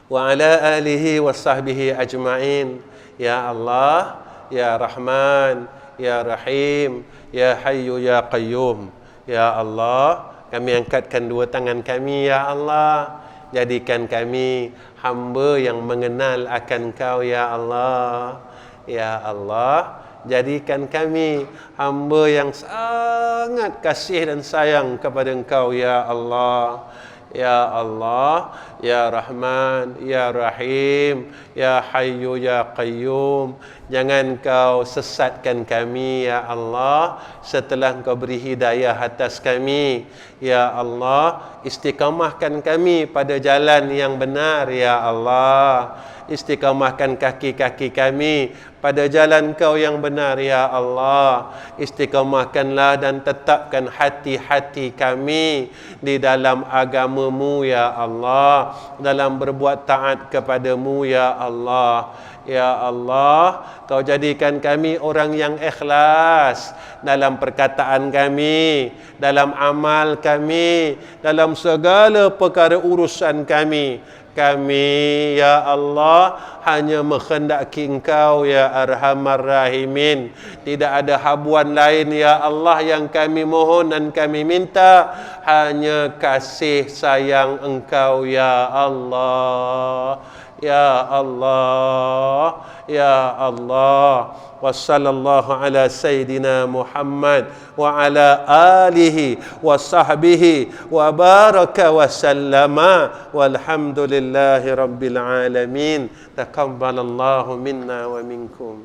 Wa ala alihi wasahbihi ajma'in. Ya Allah, ya Rahman, ya Rahim, ya Hayyu ya Qayyum. Ya Allah, kami angkatkan dua tangan kami ya Allah. Jadikan kami hamba yang mengenal akan Kau ya Allah. Ya Allah, jadikan kami hamba yang sangat kasih dan sayang kepada Engkau ya Allah. Ya Allah, ya Rahman, ya Rahim, ya Hayyu ya Qayyum. Jangan Kau sesatkan kami ya Allah setelah Kau beri hidayah atas kami. Ya Allah, istiqamahkan kami pada jalan yang benar ya Allah. Istiqamahkan kaki-kaki kami pada jalan Kau yang benar ya Allah. Istiqamahkanlah dan tetapkan hati-hati kami di dalam agama-Mu ya Allah, dalam berbuat taat kepada-Mu ya Allah. Ya Allah, Kau jadikan kami orang yang ikhlas dalam perkataan kami, dalam amal kami, dalam segala perkara urusan kami. Kami ya Allah hanya menghendaki Engkau ya Arhamar Rahimin. Tidak ada habuan lain ya Allah yang kami mohon dan kami minta, hanya kasih sayang Engkau ya Allah. Ya Allah, ya Allah. Wa sallallahu ala sayyidina Muhammad wa ala alihi wa sahbihi wa baraka wa sallama walhamdulillahi rabbil alamin. Taqabbalallahu minna wa minkum.